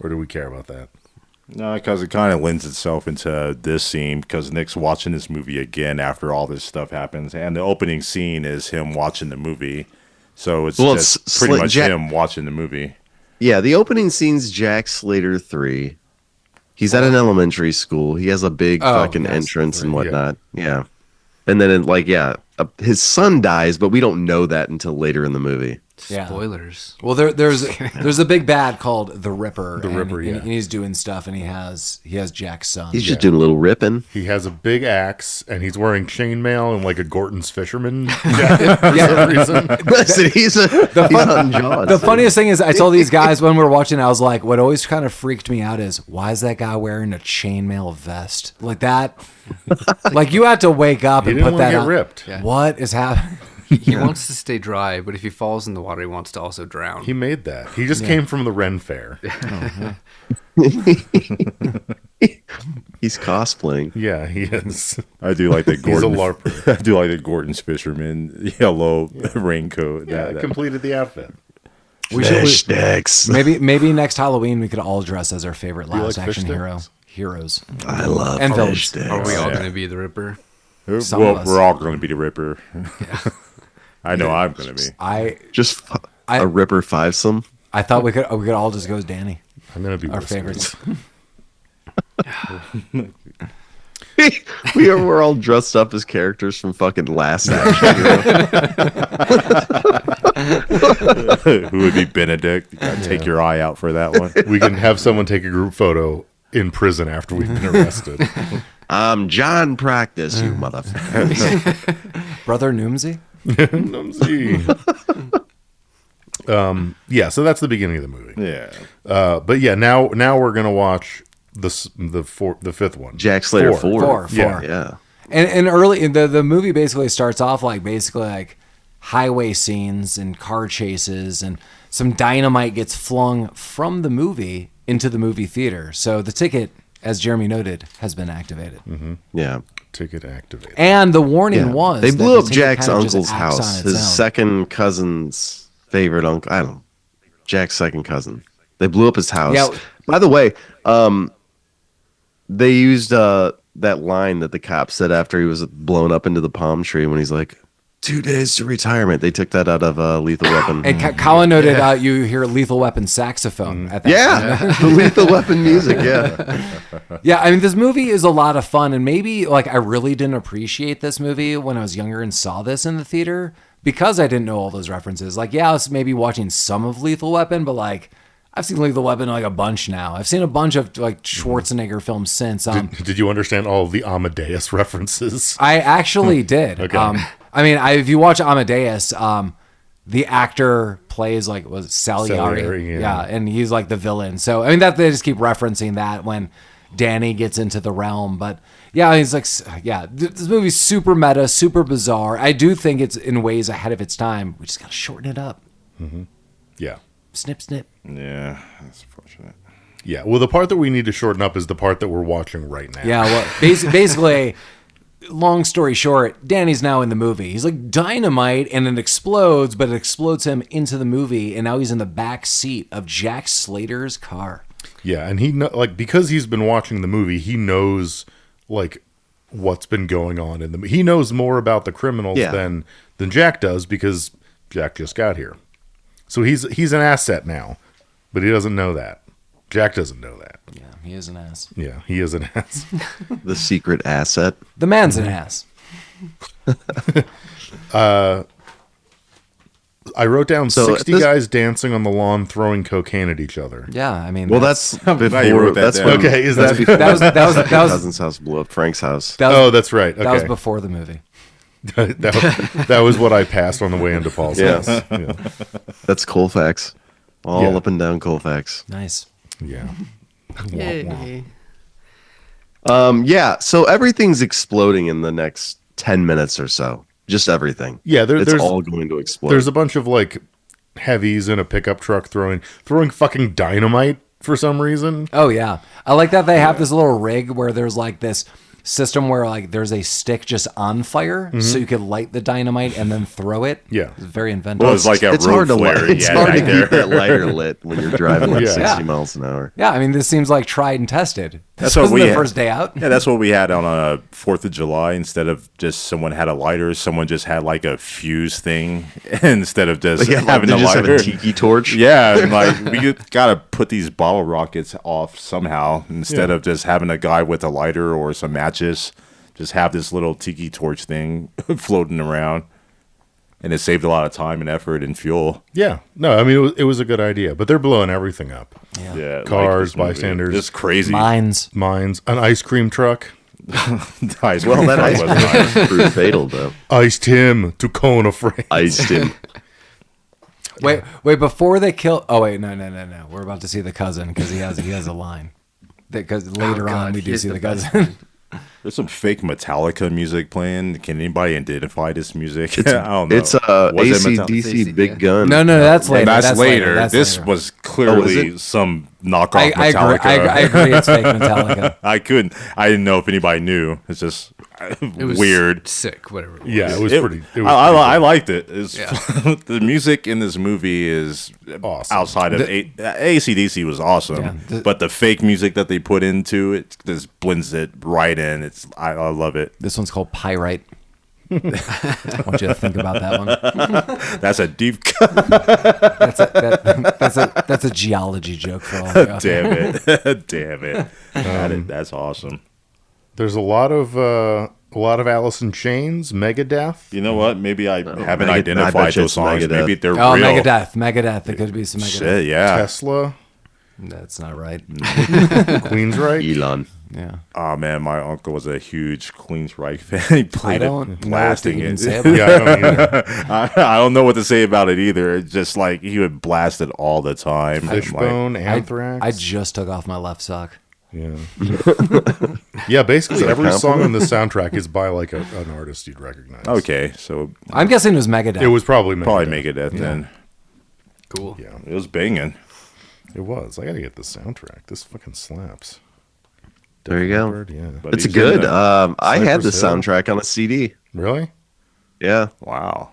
Or do we care about that? No, because it kind of lends itself into this scene because Nick's watching this movie again after all this stuff happens. And the opening scene is him watching the movie. So it's just it's pretty Sla- much Jack- him watching the movie. Yeah, the opening scene's Jack Slater 3. He's at an elementary school. He has a big fucking yes, entrance and yeah. whatnot. Yeah. And then, his son dies, but we don't know that until later in the movie. Yeah. Spoilers. Well, there's a big bad called the Ripper. The Ripper, yeah. And he's doing stuff, and he has Jack's son. He's just doing a little ripping. He has a big axe, and he's wearing chainmail and like a Gorton's fisherman jacket for some reason. Listen, he's on Jaws. The funniest thing is, I told these guys when we were watching, I was like, what always kind of freaked me out is, why is that guy wearing a chainmail vest like that? Like, you had to wake up He and didn't put want to that get on. ripped. Yeah. What is happening? He wants to stay dry, but if he falls in the water, he wants to also drown. He made that. He just came from the Ren Fair. He's cosplaying. Yeah, he is. I do like the He's a Gordon. LARPer. I do like the Gordon's fisherman yellow raincoat. Yeah, That- completed the outfit. We should Fish sticks. maybe next Halloween we could all dress as our favorite you last like fish action sticks? heroes. I love And fish villains. sticks. Are we all Yeah. going to be the Ripper? Some of us. We're all going to be the Ripper. I know I'm going to be. Just I- a Ripper fivesome. I thought we could all just go as Danny, I'm going to be our Whiskers. favorites. We're all dressed up as characters from fucking Last Action Hero. Who would be Benedict? You gotta take your eye out for that one. We can have someone take a group photo in prison after we've been arrested. I'm John Practice, you motherfucker. Brother Noomsy? Yeah, so that's the beginning of the movie. Yeah. But yeah, now we're gonna watch the fifth one. Jack Slater 4. Four. Yeah. And early the movie basically starts off like highway scenes and car chases, and some dynamite gets flung from the movie into the movie theater. So the ticket, as Jeremy noted, has been activated. Yeah. Ticket activated. And the warning Yeah. was They that blew the up ticket Jack's kind of just uncle's acts on house. its His own. second cousin's favorite uncle. I don't know. Jack's second cousin. They blew up his house. Yeah. By the way, they used that line that the cop said after he was blown up into the palm tree when he's like, 2 days to retirement. They took that out of Lethal Weapon. And Colin noted you hear Lethal Weapon saxophone at that Yeah, the Lethal Weapon music. Yeah, Yeah, I mean, this movie is a lot of fun, and maybe like I really didn't appreciate this movie when I was younger and saw this in the theater because I didn't know all those references. Like, yeah, I was maybe watching some of Lethal Weapon, but like I've seen Lethal Weapon like a bunch now. I've seen a bunch of like Schwarzenegger films since. Did you understand all of the Amadeus references? I actually did. Okay. I mean, if you watch Amadeus, the actor plays like was Salieri, Salieri, yeah, and he's like the villain. So I mean that they just keep referencing that when Danny gets into the realm. But yeah, he's like, yeah, this movie's super meta, super bizarre. I do think it's in ways ahead of its time. We just gotta shorten it up. Yeah. Snip, snip. Yeah. That's unfortunate. Yeah. Well, the part that we need to shorten up is the part that we're watching right now. Yeah, well, basically, long story short, Danny's now in the movie. He's like dynamite, and it explodes, but it explodes him into the movie, and now he's in the back seat of Jack Slater's car. Yeah, and he because he's been watching the movie, he knows like what's been going on in the. He knows more about the criminals than Jack does because Jack just got here. So he's an asset now, but he doesn't know that. Jack doesn't know that. Yeah, he is an ass. Yeah, he is an ass. the secret asset. The man's an ass. I wrote down So, 60 this- guys dancing on the lawn throwing cocaine at each other. Yeah, I mean, Well, that's before. wrote that That's down. when, Okay, is that's that- before that was cousin's house blew up. Frank's house. That's right. Okay. That was before the movie. that was what I passed on the way into Paul's Yes. house. Yeah. That's Colfax. All Yeah. up and down Colfax. Nice. Yeah. Yay. Yeah, so everything's exploding in the next 10 minutes or so. Just everything. Yeah, It's there's all going to explode. there's a bunch of like heavies in a pickup truck throwing fucking dynamite for some reason. Oh yeah, I like that they have this little rig where there's like this system where like there's a stick just on fire, so you could light the dynamite and then throw it. Yeah. It's very inventive. Well, it's like a it's road hard to flare. light. It's Yeah, hard right to there. keep that lighter lit when you're driving like Yeah. 60 miles an hour. Yeah, I mean, this seems like tried and tested. That's This what wasn't we the had. first day out. Yeah, that's what we had on 4th of July. Instead of just someone had a lighter, someone just had like a fuse thing instead of just having a just have lighter. a tiki torch. Yeah, and like we gotta put these bottle rockets off somehow instead of just having a guy with a lighter or some matches. Just have this little tiki torch thing floating around, and it saved a lot of time and effort and fuel. Yeah. No, I mean, it was a good idea, but they're blowing everything up. Yeah, Cars, this movie. bystanders. It's crazy. Mines. Mines, an ice cream truck. Ice Well, cream that truck ice wasn't cream nice. truck proved fatal, though. Iced him to cone of frame. Iced him. Wait, before they kill. Oh wait, no. We're about to see the cousin because he has a line. Because later on we do he's see the the best. cousin. There's some fake Metallica music playing. Can anybody identify this music? I don't know. It's Was it Metallica? AC/DC Big Gun. No, that's later. That's later. That's This later. was clearly it? some knockoff I agree. Metallica. I agree. It's fake Metallica. I didn't know if anybody knew. It's just It was weird. sick, whatever. It was. Yeah, it was pretty. It was I pretty liked it. Yeah. The music in this movie is Awesome. outside of AC/DC was awesome, Yeah. but the fake music that they put into it just blends it right in. I love it. This one's called Pyrite. I want you to think about that one. That's a deep cut. That's a geology joke for all of you. Damn it! Damn it! That's awesome. There's a lot of Alice in Chains, Megadeth. You know what? Maybe I haven't Megadeth- I identified bet you those it's songs. Megadeth. Maybe they're Oh, real. Megadeth. There could be some Megadeth. Shit, yeah. Tesla, That's not right. Queensryche. Elon. Yeah. Oh man, my uncle was a huge Queensryche fan. He played I don't it, know blasting what you it. can say about Yeah, I don't either. I don't know what to say about it either. It's just like he would blast it all the time. I'm like, Fishbone, Anthrax. I just took off my left sock. Yeah. Yeah, basically that a every song compliment? on the soundtrack is by like an artist you'd recognize. okay, so I'm guessing it was Megadeth. It was probably Megadeth. probably Megadeth then. Cool. Yeah, It was banging. it was. I gotta get the soundtrack. This fucking slaps. There you go. Word, yeah. But It's he's good. in the- I had the Cypress Hill. soundtrack on a CD. Really? Yeah. wow.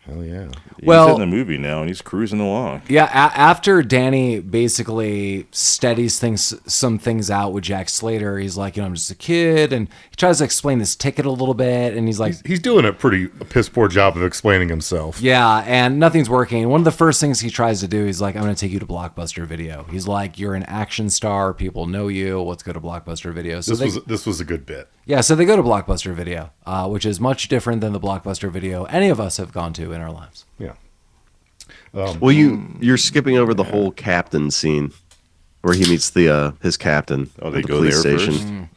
Hell yeah. Well- He's in the movie now and he's cruising along. Yeah, after Danny basically steadies some things out with Jack Slater, he's like, I'm just a kid, and he tries to explain this ticket a little bit, and he's like, He's doing a pretty piss poor job of explaining himself. yeah, and nothing's working. One of the first things he tries to do, he's like, I'm going to take you to Blockbuster Video. He's like, you're an action star, people know you, let's go to Blockbuster Video. So This was a good bit. yeah, so they go to Blockbuster Video, which is much different than the Blockbuster Video any of us have gone to in our lives. Yeah. Well, you're skipping over the whole captain scene where he meets his captain Oh, they at the go police there station. first?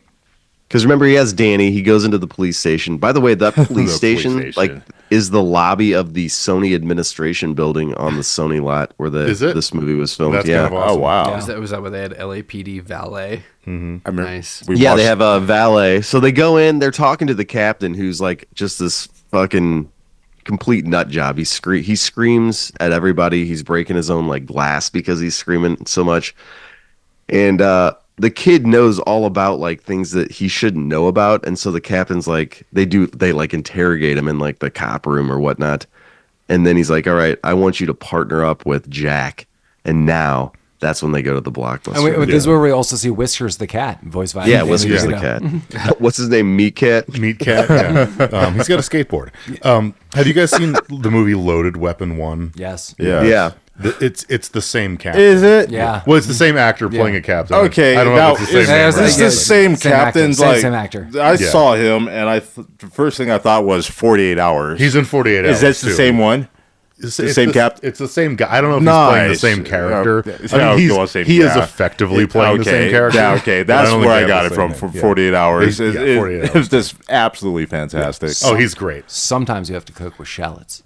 Because remember, he has Danny. He goes into the police station. By the way, that police station, police like, station. is the lobby of the Sony administration building on the Sony lot where Is it? this movie was filmed. That's yeah, kind of awesome. Oh wow. Yeah. Was that where they had LAPD valet? I remember Nice. we yeah, watched- they have a valet. So they go in. They're talking to the captain, who's like just this fucking complete nut job. He screams at everybody. He's breaking his own like glass because he's screaming so much. And the kid knows all about like things that he shouldn't know about, and so the captain's like they like interrogate him in like the cop room or whatnot. And then he's like, "All right, I want you to partner up with Jack." And now that's when they go to the Blockbuster. And this is where we also see Whiskers the cat, voiced by yeah, Danny Whiskers the DeVito. cat. What's his name? Meat Cat. Meat Cat. Yeah. He's got a skateboard. Have you guys seen the movie Loaded Weapon 1? Yes. Yeah. Yeah. It's the same captain. Is it? Yeah. Well, it's the same actor playing a captain. Okay, I don't know if it's the is, same name. is or this not. the same Same actor, captain's same like actor. I Yeah. saw him and the first thing I thought was 48 Hours. He's in 48 Hours. Is that the too. same one? It's the same captain? It's the same guy. I don't know if he's playing the Nice. same character. Yeah, I mean, go on, same- he is yeah. effectively playing the same character. Yeah, okay, but I that's don't where think I they got have it the from. same name. 48 Hours. Yeah, 48 It was just absolutely fantastic. Oh, he's great. Sometimes you have to cook with shallots.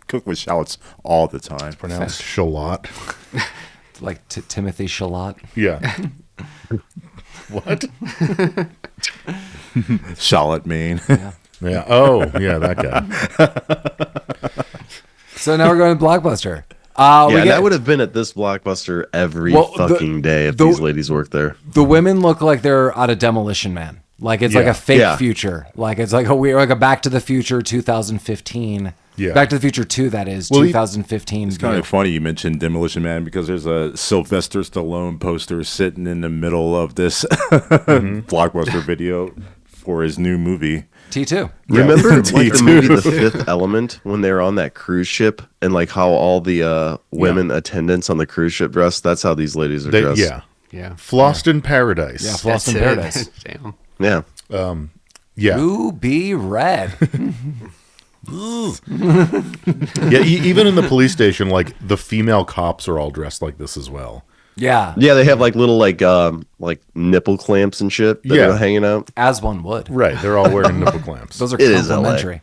Cook with shallots all the time. Pronounced Shalot. Like Timothy Shalott. Yeah. What? Shallot Maine. Yeah. Oh, yeah, that guy. So now we're going to Blockbuster. Yeah, that would have been at this Blockbuster every Well, the- fucking day if the- these ladies worked there. The women look like they're out of Demolition Man. Like it's like Yeah. a fake Yeah. future. Like it's like a weird, like a Back to the Future 2015 Yeah. Back to the Future 2, that is, Well, 2015. It's kind of funny you mentioned Demolition Man because there's a Sylvester Stallone poster sitting in the middle of this Blockbuster video for his new movie. T2. Remember like the T2. movie The Fifth Element when they were on that cruise ship and like how all the women attendants on the cruise ship dressed? That's how these ladies are dressed. Yeah. Flossed in Paradise. Yeah, Floss in That's it. Paradise. Damn. Yeah. Yeah. Ruby Red. Yeah, even in the police station, like the female cops are all dressed like this as well. Yeah. Yeah, they have like little like nipple clamps and shit that are hanging out. As one would. Right, they're all wearing nipple clamps. Those are It is LA. complimentary.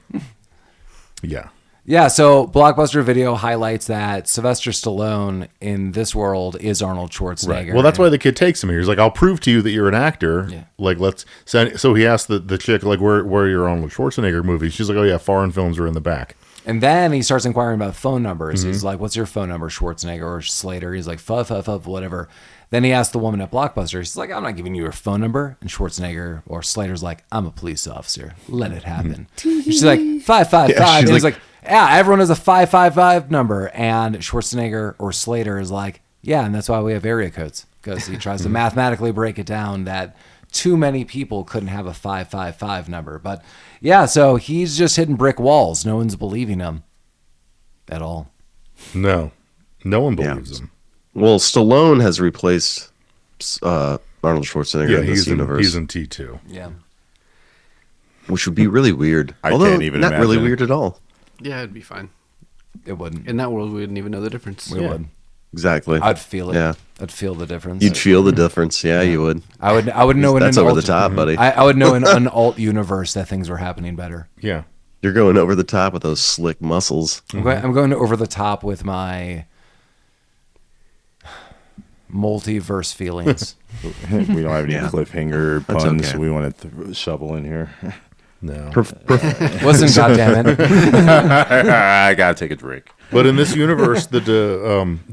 Yeah. Yeah, so Blockbuster Video highlights that Sylvester Stallone in this world is Arnold Schwarzenegger. Right. Well, that's why the kid takes him here. He's like, "I'll prove to you that you're an actor." Yeah. Like, let's. So he asked the chick, like, "Where are your Arnold Schwarzenegger movies?" She's like, "Oh yeah, foreign films are in the back." And then he starts inquiring about phone numbers. He's like, "What's your phone number, Schwarzenegger or Slater?" He's like, "Fuff, whatever." Then he asks the woman at Blockbuster. She's like, "I'm not giving you your phone number." And Schwarzenegger or Slater's like, "I'm a police officer. Let it happen." And she's like, 555. Yeah, And she's he's like, "Yeah, everyone has a 555 number." And Schwarzenegger or Slater is like, "Yeah, and that's why we have area codes." Because he tries to mathematically break it down that too many people couldn't have a 555 number. But yeah, so he's just hitting brick walls. No one's believing him at all. No one believes him. Well, Stallone has replaced Arnold Schwarzenegger Yeah, in this universe, he's in T2. Yeah. which would be really weird. I Although, can't even not really imagine. weird at all. Yeah, it'd be fine. It wouldn't. In that world, we wouldn't even know the difference. We would. Exactly. I'd feel it. Yeah. I'd feel the difference. You'd feel the difference. Yeah, you would. I would know in That's an over the alt- top, buddy. I would know in an alt universe that things were happening better. Yeah. You're going over the top with those slick muscles. I'm going over the top with my multiverse feelings. We don't have any cliffhanger That's puns. okay. We want to shovel in here. No. Listen, goddammit. I gotta take a drink. But in this universe, the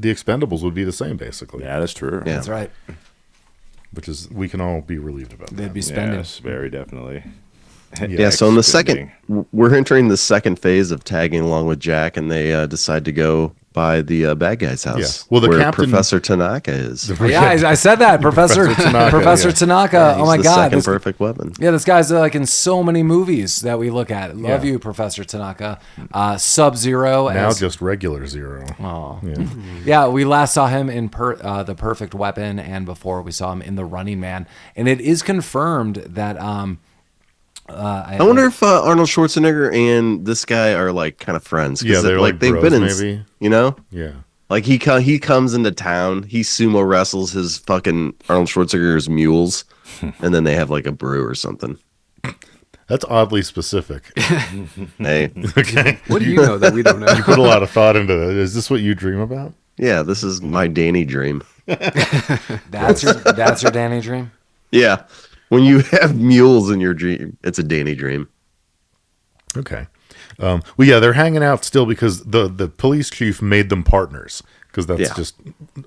Expendables would be the same, basically. Yeah, that's true. Yeah. That's right. Which is, we can all be relieved about They'd that. be spending. Yes, very definitely. Yeah, so in the Spending. we're entering the second phase of tagging along with Jack, and they decide to go by the bad guy's house. Yeah. Well, the where captain- Professor Tanaka is. Yeah, I said that. Professor Tanaka, Professor yeah. Tanaka. He's Oh my the God. second This, perfect weapon. yeah, this guy's like in so many movies that we look at. Love Yeah. you, Professor Tanaka. Sub-Zero. Now as, just regular Zero. Oh. Yeah. Yeah, we last saw him in The Perfect Weapon, and before we saw him in The Running Man. And it is confirmed that I wonder if Arnold Schwarzenegger and this guy are like kind of friends. 'Cause Yeah, they're like they've bros, been in, maybe. you know, Yeah. like he comes into town, he sumo wrestles his fucking Arnold Schwarzenegger's mules, and then they have like a brew or something. That's oddly specific. Hey, Okay. What do you know that we don't know? You put a lot of thought into that. Is this what you dream about? yeah, this is my Danny dream. that's your Danny dream? Yeah, when you have mules in your dream, it's a Danny dream. Okay. Well, yeah, they're hanging out still because the police chief made them partners because that's Yeah. just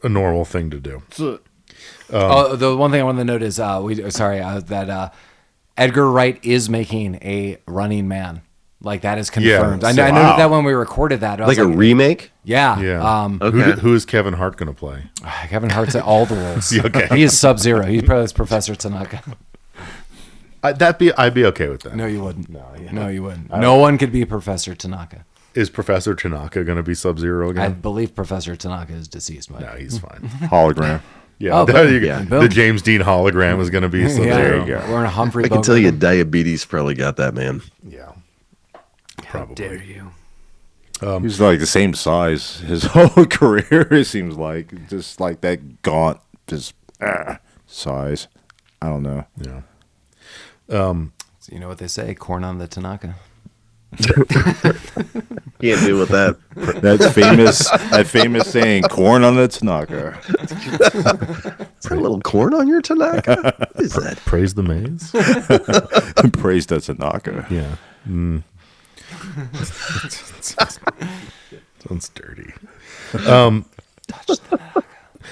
a normal thing to do. The one thing I wanted to note is that Edgar Wright is making a Running Man. Like that is confirmed. Yeah, I so- noted that when we recorded that. I was Like a remake. yeah. Yeah. Okay. Who is Kevin Hart going to play? Kevin Hart's at all the roles. Okay. He is Sub-Zero. He's probably Professor Tanaka. I'd be okay with that. No, you wouldn't. No, you wouldn't. No one could be Professor Tanaka. Is Professor Tanaka going to be Sub-Zero I again? believe Professor Tanaka is deceased. Mike. No, he's fine. Hologram. Yeah, Oh, there boom. you go. Yeah. The James Dean hologram is going to be Sub-Zero. Yeah, There you go. We're in a Humphrey I can Bogart. tell you, diabetes probably got that man. Yeah. How dare you? He's like the same size his whole career. It seems like just like that gaunt, just size. I don't know. Yeah. You know what they say? Corn on the Tanaka. Can't deal with that. That's famous. That famous saying, "Corn on the Tanaka." Is there a little corn on your Tanaka? What is that? Praise the maize. Praise the Tanaka. Yeah. Sounds dirty.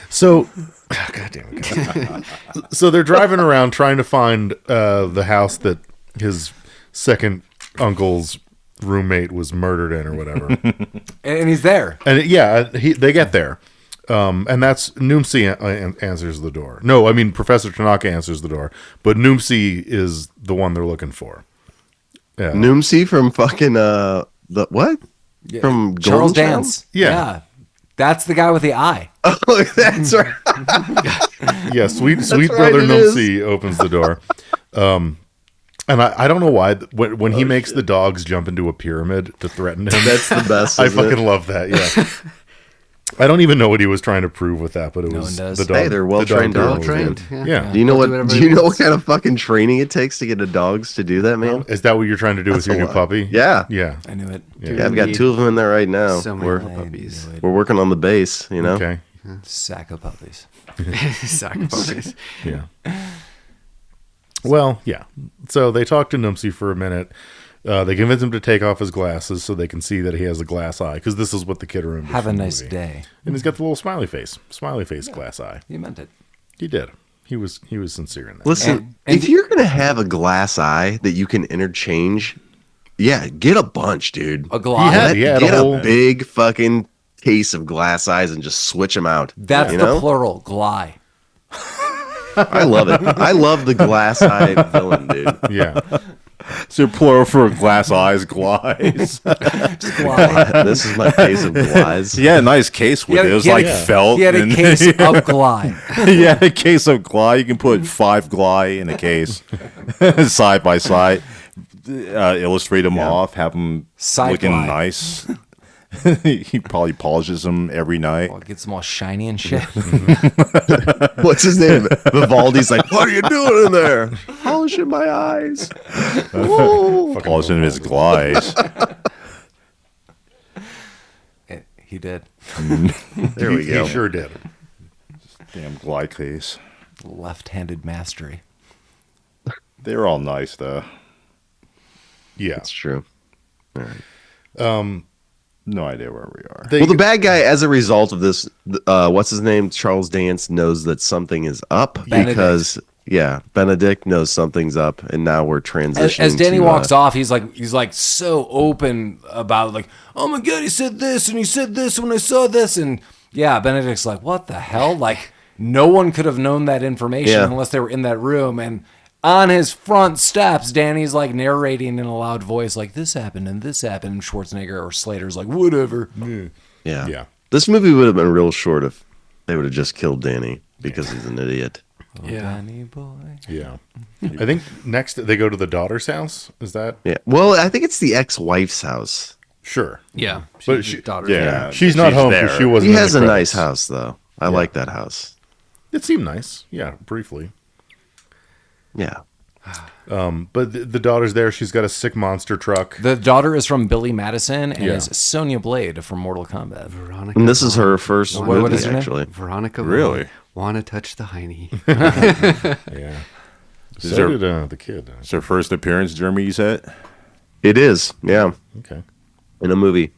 So, God damn it. So they're driving around trying to find the house that his second uncle's roommate was murdered in or whatever. And he's there. And they get there. And that's Noomsi answers the door. No, I mean Professor Tanaka answers the door, but Noomsi is the one they're looking for. Yeah. Noomsi from fucking the what? Yeah. From Charles Golden Dance. Yeah. That's the guy with the eye. Oh, that's right. Yeah, sweet right, brother it Noomsi opens the door. And I don't know why when he makes the dogs jump into a pyramid to threaten him. That's the best. I isn't it? fucking love that. Yeah. I don't even know what he was trying to prove with that, but it No was one does. the dog. Hey, they're well-trained the dog dogs, was man. good. Yeah. Yeah. Do you know They'll do what? whatever Do he you know what wants. kind of fucking training it takes to get the dogs to do that, man? Is that what you're trying to do with your a new lot. puppy? Yeah. Yeah. I knew it. Yeah, I've got 2 of them in there right now. So many we're little puppies. I knew it. we're working on the base, you know. Okay. Sack of puppies. Sacrifice. Yeah. Well, yeah. So they talk to Noomsi for a minute. They convince him to take off his glasses so they can see that he has a glass eye, because this is what the kid remembers. Have a from the nice movie. day. And he's got the little smiley face glass eye. You meant it. He did. He was sincere in that. Listen, And if you're gonna have a glass eye that you can interchange, yeah, get a bunch, dude. A glide. had- he had Get a a, whole- big fucking case of glass eyes and just switch them out. That's you the know? plural. Glide. I love it. I love the glass eye villain, dude. Yeah. So plural for glass eyes, glides. Just glide. This is my case of glides. He had a nice case with He had- it. It was he had like a- felt. He had a and- case of glide. He had a case of glide. You can put 5 glide in a case, side by side. Illustrate them off. Have them Side looking glide. nice. He probably polishes them every night. Well, it gets them all shiny and shit. What's his name? Vivaldi's like, what are you doing in there? Polishing my eyes. Whoa. Polishing his glides. He did. There we go. He sure did. Damn glide case. Left-handed mastery. They were all nice though. Yeah. That's true. All right. No idea where we are. They, Well, the bad guy, as a result of this, what's his name? Charles Dance knows that something is up Benedict. because, Benedict knows something's up, and now we're transitioning. As Danny to, walks off, he's like so open about like, oh my god, he said this and he said this when I saw this, and yeah, Benedict's like, what the hell? Like, no one could have known that information Yeah. unless they were in that room. And on his front steps, Danny's like narrating in a loud voice, like this happened and this happened. And Schwarzenegger or Slater's like, whatever. Yeah. Yeah. This movie would have been real short if they would have just killed Danny because he's an idiot. Yeah. Danny boy. Yeah. I think next they go to the daughter's house. Is that? Yeah. Well, I think it's the ex-wife's house. Sure. Yeah. But She's she- his daughter. Yeah. She's not home there. because she wasn't. He in has the a credits. nice house, though. I like that house. It seemed nice. Yeah, briefly. Yeah. But the daughter's there. She's got a sick monster truck. The daughter is from Billy Madison and Yeah. is Sonya Blade from Mortal Kombat. Veronica. And this is her first What movie, is her name? actually. Veronica. Really? Want to touch the hiney? Yeah. Is So there- did the kid. It's her first appearance, Jeremy, you said? It is, yeah, Okay. in a movie.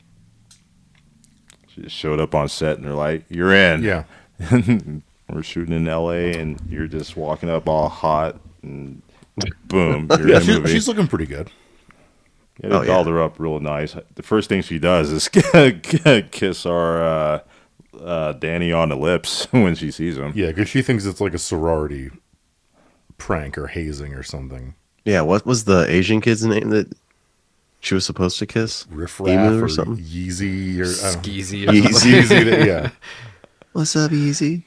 She just showed up on set and they're like, you're in. Yeah. We're shooting in LA and you're just walking up all hot and boom, you're Yeah, in the movie. she's looking pretty good. Yeah, they Oh, yeah. dolled her up real nice. The first thing she does is kiss our Danny on the lips when she sees him. Yeah, because she thinks it's like a sorority prank or hazing or something. Yeah, what was the Asian kid's name that she was supposed to kiss? Riff Emu Raff or or something? Yeezy or I don't know. Skeezy. Yeezy. Yeah. What's up, Easy?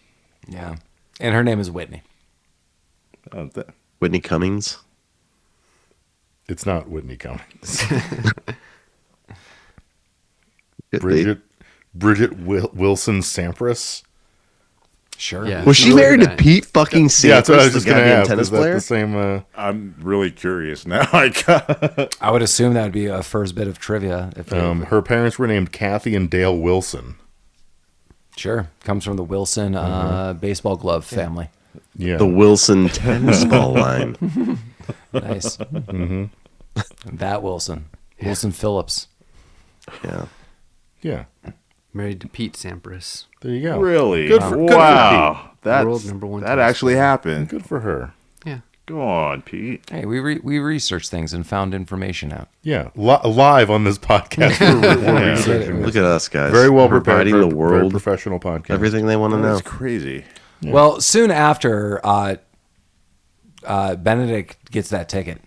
Yeah. And her name is Whitney. Oh, Whitney Cummings. It's not Whitney Cummings. They- Bridget Wilson Sampras. Sure. Yeah. was she Really married good to guy. Pete fucking Sampras, Yeah, that's what I was the just going to goddamn ask. tennis Is that player? the same? I'm really curious now. I I would assume that would be a first bit of trivia. If Her parents were named Kathy and Dale Wilson. Sure. Comes from the Wilson baseball glove family. Yeah. The Wilson tennis ball line. Nice. That Wilson. Wilson Phillips. Yeah. Yeah. Married to Pete Sampras. There you go. really? Good for wow. That's, World number one that tennis actually happened. Good for her. Yeah. Go on, Pete. Hey, we researched things and found information out. Yeah, live on this podcast. We're researching this. Look at us, guys. Very well prepared. Providing the Very world professional podcast. everything they want to know. That's crazy. Yeah. Well, soon after, Benedict gets that ticket.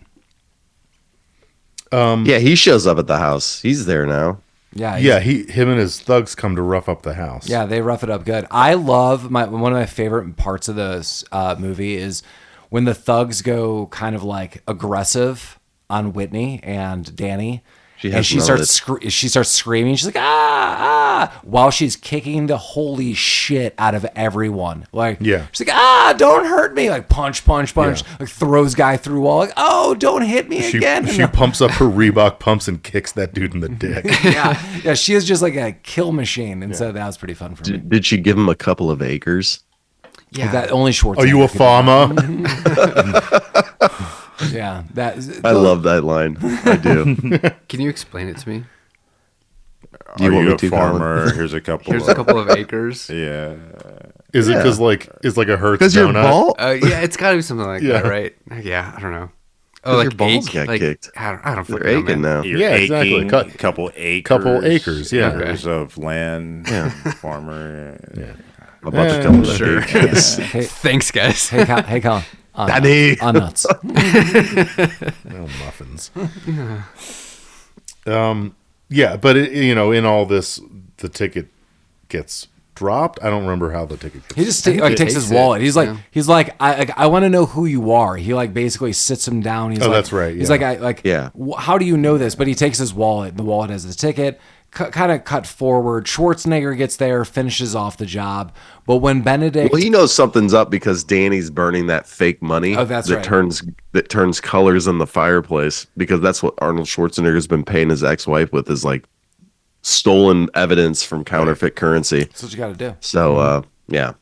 Yeah, he shows up at the house. He's there now. Yeah, Him and his thugs come to rough up the house. Yeah, they rough it up good. I love one of my favorite parts of this movie is when the thugs go kind of like aggressive on Whitney and Danny. She starts screaming. She's like, while she's kicking the holy shit out of everyone. Like, she's like, don't hurt me. Like, punch. Yeah. Like, throws guy through wall. Like, oh, don't hit me again. She pumps up her Reebok pumps and kicks that dude in the dick. yeah. She is just like a kill machine, and so that was pretty fun for me. Did she give him a couple of acres? Yeah, that only Schwarzenegger. Are you a farmer? Yeah, I love that line. I do. Can you explain it to me? Do you Are want you me a to, farmer? Colin? Here's a couple. Here's a couple of acres. Yeah. Is it because it's like a Hertz Because your donut? ball? Yeah, it's got to be something like that, right? Yeah, I don't know. Oh, like your balls ache? got Like, kicked. I don't They're fucking know, aching man. now. You're Yeah, exactly. aching, couple acres. Yeah. Acres of land. Yeah. Farmer. Yeah. About to come Sure. Hey, Thanks, guys. hey, Colin. Daddy. On nuts. No muffins. Yeah, but in all this, the ticket gets dropped. I don't remember how the ticket gets. He just takes his wallet. He's like, I want to know who you are. He like basically sits him down. He's that's right. He's Yeah. like, Yeah. How do you know this? But he takes his wallet. The wallet has the ticket. Kind of cut forward. Schwarzenegger gets there, finishes off the job. But when Benedict, Well, he knows something's up because Danny's burning that fake money. Oh, that's right. That turns colors in the fireplace, because that's what Arnold Schwarzenegger's been paying his ex-wife with, is like stolen evidence from counterfeit currency. that's what you got to do. So yeah.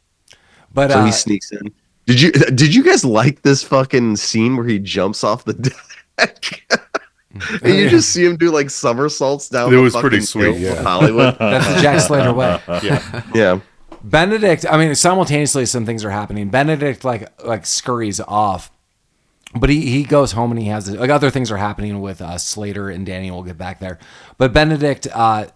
But So he sneaks in. Did you guys like this fucking scene where he jumps off the deck? And you just see him do like somersaults down. It the was fucking pretty sweet, hill of yeah. Hollywood. that's the Jack Slater way. Yeah. Benedict, I mean, simultaneously some things are happening. Benedict like scurries off, but he goes home and he has like other things are happening with Slater and Danny. We'll get back there, but Benedict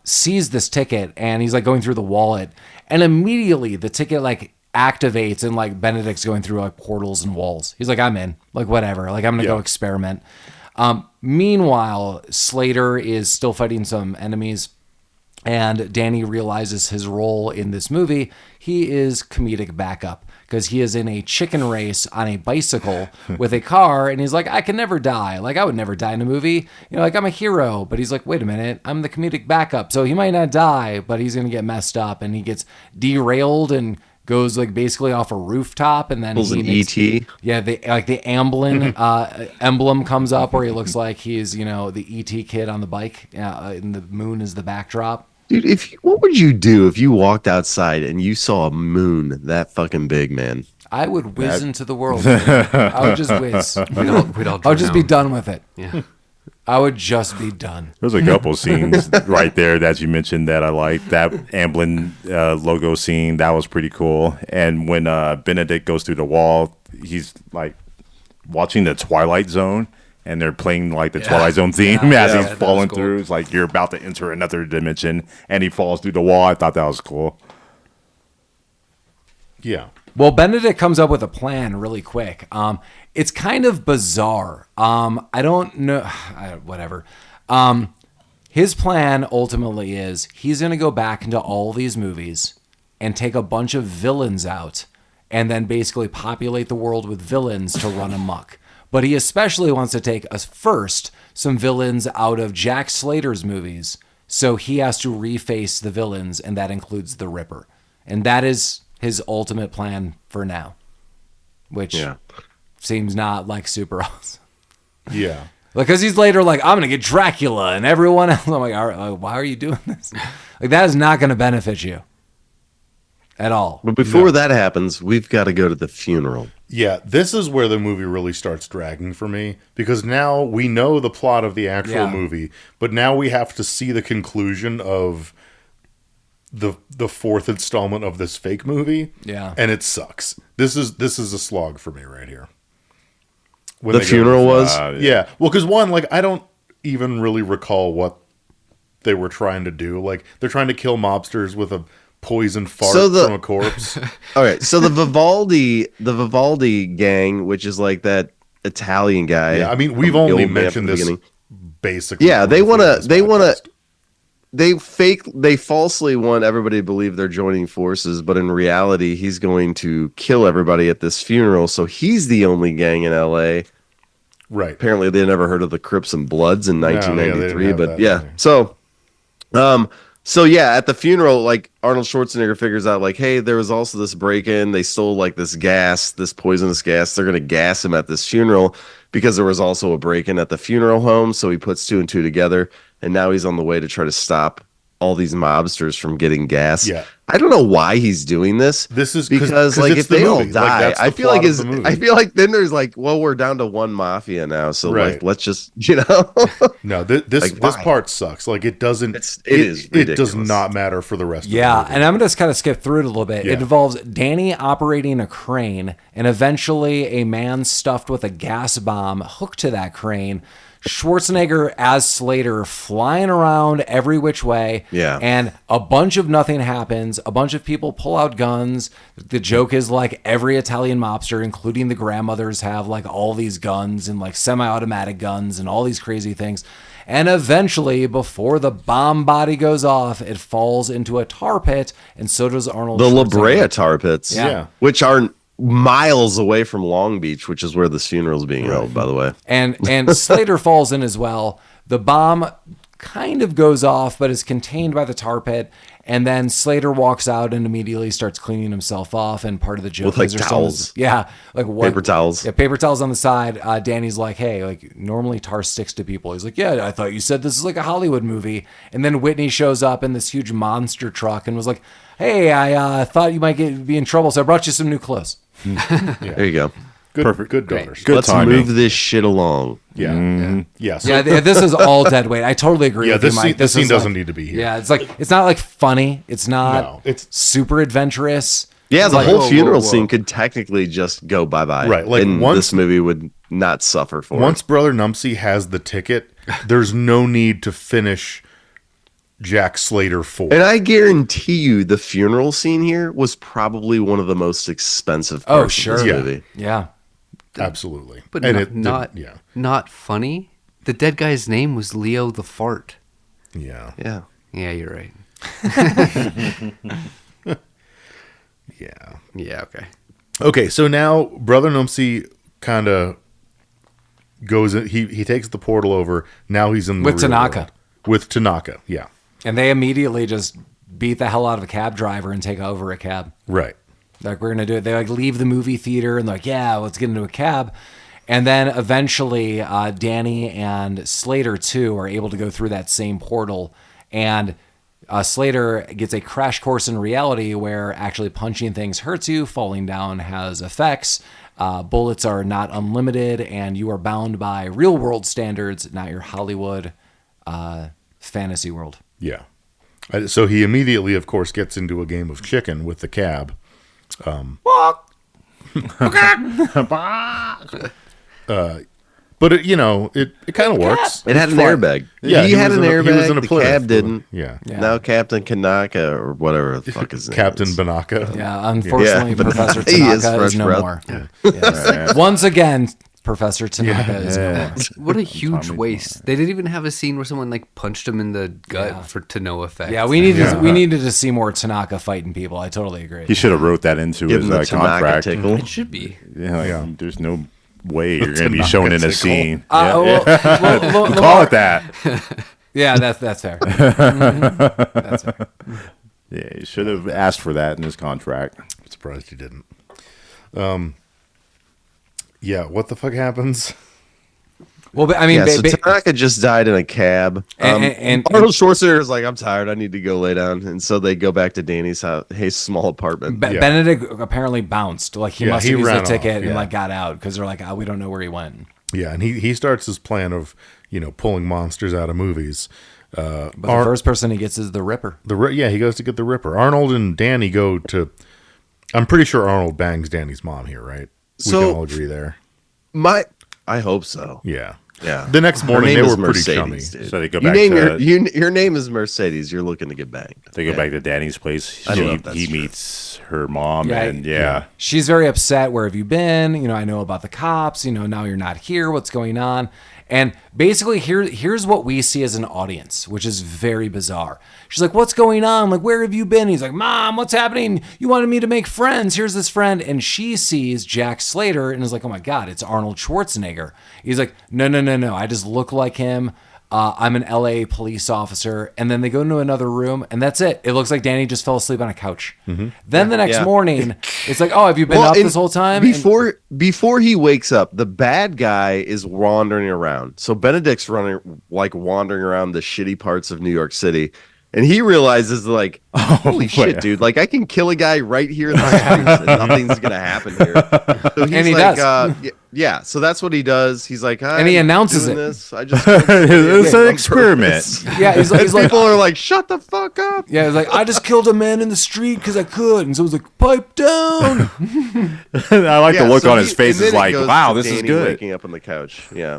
sees this ticket and he's like going through the wallet, and immediately the ticket like activates and like Benedict's going through like portals and walls. He's like, I'm in, like whatever, like I'm gonna go experiment. Meanwhile, Slater is still fighting some enemies. And Danny realizes his role in this movie. He is comedic backup because he is in a chicken race on a bicycle with a car. And he's like, I can never die. Like, I would never die in a movie. Like, I'm a hero. But he's like, wait a minute. I'm the comedic backup. So he might not die, but he's going to get messed up. And he gets derailed and goes like basically off a rooftop, and then Pulls an ET. Yeah, the Amblin emblem comes up where he looks like he's the ET kid on the bike, and the moon is the backdrop. Dude, what would you do if you walked outside and you saw a moon that fucking big, man? I would whiz into the world. I would just whiz. We'd all I would just be drown. done with it. Yeah. I would just be done. There's a couple scenes right there that you mentioned that I liked. That Amblin logo scene, that was pretty cool. And when Benedict goes through the wall, he's like watching the Twilight Zone, and they're playing like the Twilight Zone theme as he's that falling was cool. through. It's like you're about to enter another dimension, and he falls through the wall. I thought that was cool. Yeah. Well, Benedict comes up with a plan really quick. It's kind of bizarre. I don't know. Whatever. His plan ultimately is he's going to go back into all these movies and take a bunch of villains out and then basically populate the world with villains to run amok. But he especially wants to take us first some villains out of Jack Slater's movies. So he has to reface the villains, and that includes the Ripper. And that is his ultimate plan for now, which seems not like super awesome. Yeah. Because he's later like, I'm going to get Dracula and everyone else. I'm like, all right, why are you doing this? Like, that is not going to benefit you at all. But before that happens, we've got to go to the funeral. Yeah, this is where the movie really starts dragging for me, because now we know the plot of the actual movie, but now we have to see the conclusion of the fourth installment of this fake movie. Yeah. And it sucks. This is a slog for me right here. when The they go funeral to- was? Yeah. Well, because one, like, I don't even really recall what they were trying to do. Like, they're trying to kill mobsters with a poison fart from a corpse. All right, so the Vivaldi gang, which is like that Italian guy. Yeah, I mean, we've from the only old man mentioned from the this beginning. basically. Yeah, they briefly want in to. this They want podcast. to. They falsely want everybody to believe they're joining forces, but in reality, he's going to kill everybody at this funeral. So he's the only gang in L.A. Right. Apparently, they never heard of the Crips and Bloods in they 1993, didn't have but that yeah. either. So yeah, at the funeral, like Arnold Schwarzenegger figures out, like, hey, there was also this break-in. They stole like this gas, this poisonous gas. They're gonna gas him at this funeral because there was also a break-in at the funeral home. So he puts two and two together, and now he's on the way to try to stop all these mobsters from getting gas. Yeah. I don't know why he's doing this. This is because like it's if the they all movie. die, Like, that's the I feel like plot of the movie. I feel like then there's like, well, we're down to one mafia now, so Right. like let's just No, this Like, why? part sucks. Like, it doesn't. It is It does ridiculous. not matter for the rest. Yeah, of the movie. and I'm going to kind of skip through it a little bit. Yeah. It involves Danny operating a crane, and eventually a man stuffed with a gas bomb hooked to that crane. Schwarzenegger as Slater flying around every which way. Yeah. And a bunch of nothing happens. A bunch of people pull out guns. The joke is like every Italian mobster, including the grandmothers, have like all these guns and like semi-automatic guns and all these crazy things. And eventually, before the bomb body goes off, it falls into a tar pit, and so does Arnold the La Schwarzenegger. Brea tar pits, Yeah. which are miles away from Long Beach, which is where this funeral is being held, by the way. And Slater falls in as well. The bomb kind of goes off, but is contained by the tar pit. And then Slater walks out and immediately starts cleaning himself off. And part of the joke With, like, is there's towels. like what, Paper towels. Yeah, paper towels on the side. Danny's like, hey, like normally tar sticks to people. He's like, yeah, I thought you said this is like a Hollywood movie. And then Whitney shows up in this huge monster truck and was like, hey, I thought you might be in trouble, so I brought you some new clothes. There you go. Good, Perfect. Good Great. daughters. Good Let's timing. move this shit along. Yeah. Yeah. So, Yeah, this is all dead weight. I totally agree Yeah, with you, this Mike. scene- this scene is doesn't like- need to be here. Yeah, it's not like funny. It's not No, it's- super adventurous. Yeah, It's the like, whole whoa, funeral whoa, whoa. scene could technically just go bye-bye. Right, like, and once- this movie would not suffer for once it. Brother Numpsy has the ticket, there's no need to finish Jack Slater 4. And I guarantee you the funeral scene here was probably one of the most expensive Oh, parts sure. of this Yeah. movie. Yeah. Absolutely. But and not, it not, didn't- not funny. The dead guy's name was Leo the Fart. Yeah. Yeah. Yeah, you're right. Yeah. Yeah, okay. Okay, so now Brother Numpsy kind of goes in, he takes the portal over. Now he's in the With real Tanaka. world. With Tanaka, yeah. And they immediately just beat the hell out of a cab driver and take over a cab. Right. Like, we're going to do it. They like leave the movie theater and they're like, yeah, let's get into a cab. And then eventually Danny and Slater, too, are able to go through that same portal. And Slater gets a crash course in reality where actually punching things hurts you, falling down has effects, bullets are not unlimited, and you are bound by real world standards, not your Hollywood fantasy world. Yeah. So he immediately, of course, gets into a game of chicken with the cab. But it, it kind of works. It had an airbag. Yeah, he had was an in a- airbag. he was in a the Plymouth. cab didn't. Yeah. Now Captain Kanaka or whatever the fuck his name Captain is. Banaka. Yeah, unfortunately, Yeah, but Professor he is Tanaka is fresh no breath. more. Yes. Once again, Professor Tanaka is no more. What a huge waste. They didn't even have a scene where someone like punched him in the gut to no effect. Yeah, we needed to see more Tanaka fighting people. I totally agree. He should have wrote that into Give his him the Tanaka contract. tickle. It should be. Yeah, like, there's no way you're going to be shown in a tickle. scene. Well, Call it that. yeah, that's fair. Mhm. That's fair. Yeah, he should have asked for that in his contract. I'm surprised he didn't. Yeah, what the fuck happens? Well, but, I mean, Yeah, so Tanaka just died in a cab. And Arnold Schwarzenegger is like, I'm tired. I need to go lay down. And so they go back to Danny's house, his small apartment. Yeah. Benedict apparently bounced. Like he Yeah, must he have used the ran off, ticket and yeah. like got out because they're like, we don't know where he went. Yeah, and he starts his plan of, pulling monsters out of movies. But the first person he gets is the Ripper. He goes to get the Ripper. Arnold and Danny go to. I'm pretty sure Arnold bangs Danny's mom here, right? We So- can all agree there. I hope so. Yeah. Yeah. The next Her morning, name they is were pretty chummy. Mercedes, dude. So they go You back name to your name is Mercedes. You're looking to get banged. they go back to Danny's place. I don't know if that's He true. meets her mom, Yeah, and yeah. She's very upset. Where have you been? I know about the cops. Now you're not here. What's going on? And basically, here's what we see as an audience, which is very bizarre. She's like, what's going on? Like, where have you been? He's like, Mom, what's happening? You wanted me to make friends. Here's this friend. And she sees Jack Slater and is like, oh my God, it's Arnold Schwarzenegger. He's like, no. I just look like him. I'm an LA police officer. And then they go into another room, and that's it. It looks like Danny just fell asleep on a couch. Then the next morning, it's like, oh, have you been up this whole time? Before he wakes up, the bad guy is wandering around. So Benedict's wandering around the shitty parts of New York City. And he realizes, like, holy shit, dude! Like, I can kill a guy right here in the streets, and nothing's gonna happen here. So he's And he like, does. yeah. So that's what he does. He's like, And he announces doing it. This. I just It's an on experiment. purpose." Yeah, he's like, People are like, shut the fuck up. yeah, he's like, I just killed a man in the street because I could. And so he's like, pipe down. I like the look so on his face. and Is then it like, goes wow, to this is Danny good. Waking up on the couch, yeah.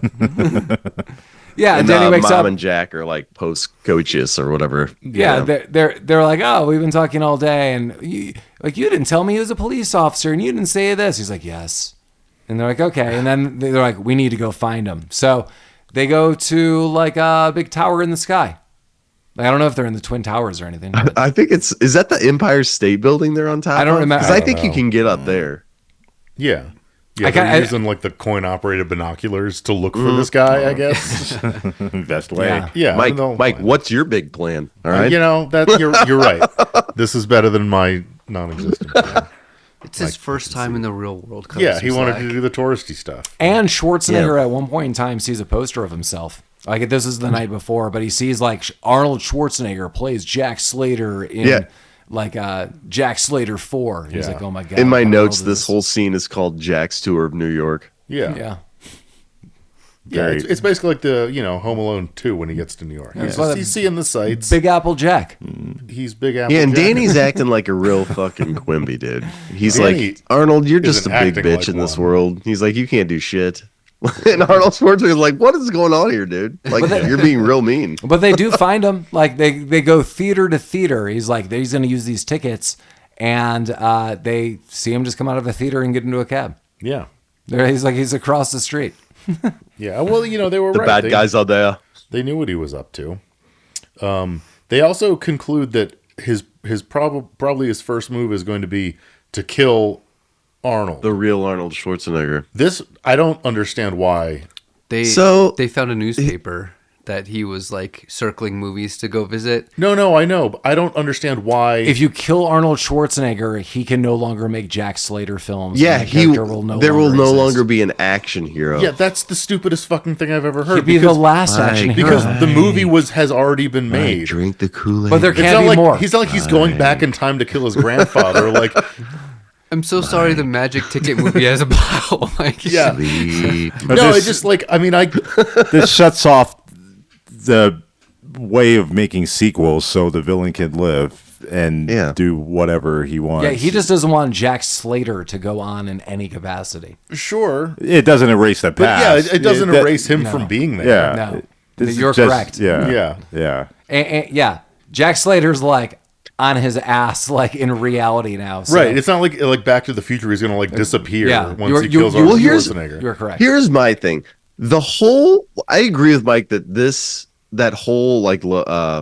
Yeah, and And Danny wakes Mom up. and Jack are like post-coaches or whatever. Yeah, they're like, oh, we've been talking all day, and you didn't tell me he was a police officer, and you didn't say this. He's like, yes, and they're like, okay, and then they're like, we need to go find him. So they go to like a big tower in the sky. Like, I don't know if they're in the Twin Towers or anything. but- I think is that the Empire State Building they're on top? I don't remember. Because I I don't think you can get up there. Yeah. Yeah, I they're kinda- using like the coin-operated binoculars to look for this guy, I guess. Best way. Yeah. Yeah, Mike, what's your big plan? All right. You're right. This is better than my non-existent plan. It's his first time in the real world. Cut Yeah, some he wanted slack. to do the touristy stuff. And Schwarzenegger at one point in time sees a poster of himself. Like, this is the night before, but he sees like Arnold Schwarzenegger plays Jack Slater in Yeah. like Jack Slater 4. He's Yeah. like, oh my God. In my what the notes, hell is this whole scene is called Jack's Tour of New York. Yeah. Yeah. Yeah, it's basically like the Home Alone 2 when he gets to New York. He's seeing the sights. Big Apple Jack. He's Big Apple. Yeah, and Jack. Danny's acting like a real fucking Quimby, dude. He's Danny like, Arnold, you're just a isn't big acting bitch like in this one. world. He's like, you can't do shit. And Arnold Schwarzenegger's like, what is going on here, dude? Like, you're being real mean. But they do find him. Like, they go theater to theater. He's like, he's going to use these tickets. And they see him just come out of a theater and get into a cab. Yeah. He's across the street. Yeah. Well, they were The right. bad guys out there. They knew what he was up to. They also conclude that his probably his first move is going to be to kill Arnold. The real Arnold Schwarzenegger. This I don't understand why. They found a newspaper that he was like circling movies to go visit. No, I know, but I don't understand why. If you kill Arnold Schwarzenegger, he can no longer make Jack Slater films. Yeah, and the character there will no exist. longer be an action hero. yeah, that's the stupidest fucking thing I've ever heard. He'd be the last Mike, action because hero. the movie has already been Mike, made. drink the Kool-Aid. But there It's can't not be like more. he's not like he's going back in time to kill his grandfather. Like, I'm so sorry the Magic Ticket movie has a plot. Like, yeah, Sleep. But no, this- it's just like This shuts off the way of making sequels so the villain can live and do whatever he wants. Yeah, he just doesn't want Jack Slater to go on in any capacity. sure, It doesn't erase the but past. yeah, it doesn't That- erase him no. from being there. Yeah. No. This is You're correct. Yeah. Yeah. And yeah, Jack Slater's like on his ass, like in reality now. So. Right. It's not like Back to the Future. He's gonna like disappear Yeah. once he You- kills you- Arnold well, here's- Schwarzenegger. You're correct. Here's my thing. I agree with Mike that that whole like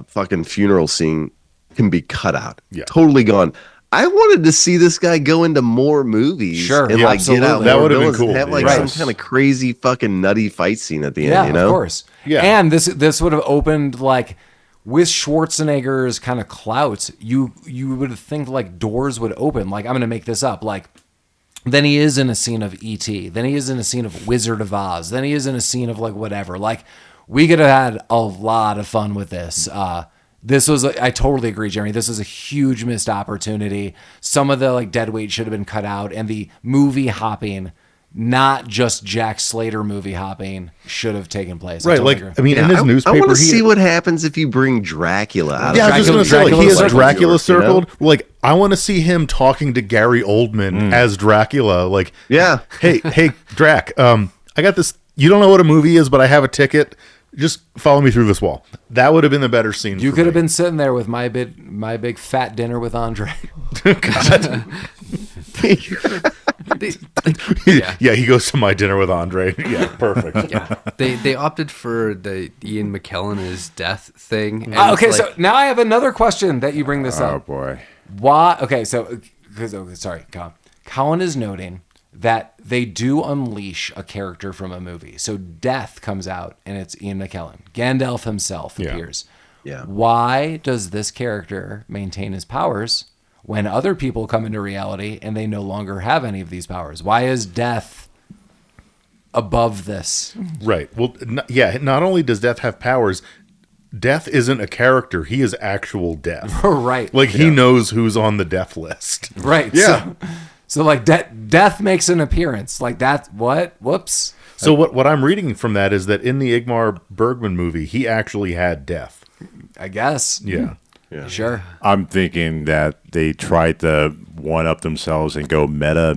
fucking funeral scene can be cut out. Yeah. Totally gone. I wanted to see this guy go into more movies Sure, and yeah, like get out absolutely. That more would've been villains and cool. have like Right. some kind of crazy fucking nutty fight scene at the Yeah, end, you know? of course. Yeah. And this would have opened like with Schwarzenegger's kind of clout, you would think like doors would open. Like, I'm gonna make this up. Like, then he is in a scene of E.T. Then he is in a scene of Wizard of Oz. Then he is in a scene of like whatever. Like, we could have had a lot of fun with this. This was, I totally agree, Jeremy. This was a huge missed opportunity. Some of the like dead weight should have been cut out, and the movie hopping, not just Jack Slater movie hopping, should have taken place. I Right. totally Like, agree. I mean, in his I newspaper, want to see what happens if you bring Dracula out. Yeah, I was just gonna say, like, he has Dracula Dracula circled, circled. Like, I want to see him talking to Gary Oldman as Dracula. Like, Yeah. hey, Drac. I got this. you don't know what a movie is, but I have a ticket. Just follow me through this wall. That would have been the better scene. You could have been sitting there with my big fat dinner with Andre. God. Yeah, he goes to my dinner with Andre. Yeah, perfect. Yeah, they opted for the Ian McKellen as death thing. And Okay, so now I have another question that you bring this up. Oh boy. Why? Okay, so sorry, Colin is noting that they do unleash a character from a movie. So Death comes out, and it's Ian McKellen. Gandalf himself appears. Yeah. Why does this character maintain his powers when other people come into reality and they no longer have any of these powers? Why is Death above this? Right. Well, not only does Death have powers, Death isn't a character. He is actual Death. Right. Like, he knows who's on the death list. Right. Yeah. So like Death makes an appearance. Like that. What? Whoops. So what I'm reading from that is that in the Ingmar Bergman movie, he actually had Death. I guess. Yeah. Yeah. Sure. I'm thinking that they tried to one up themselves and go meta,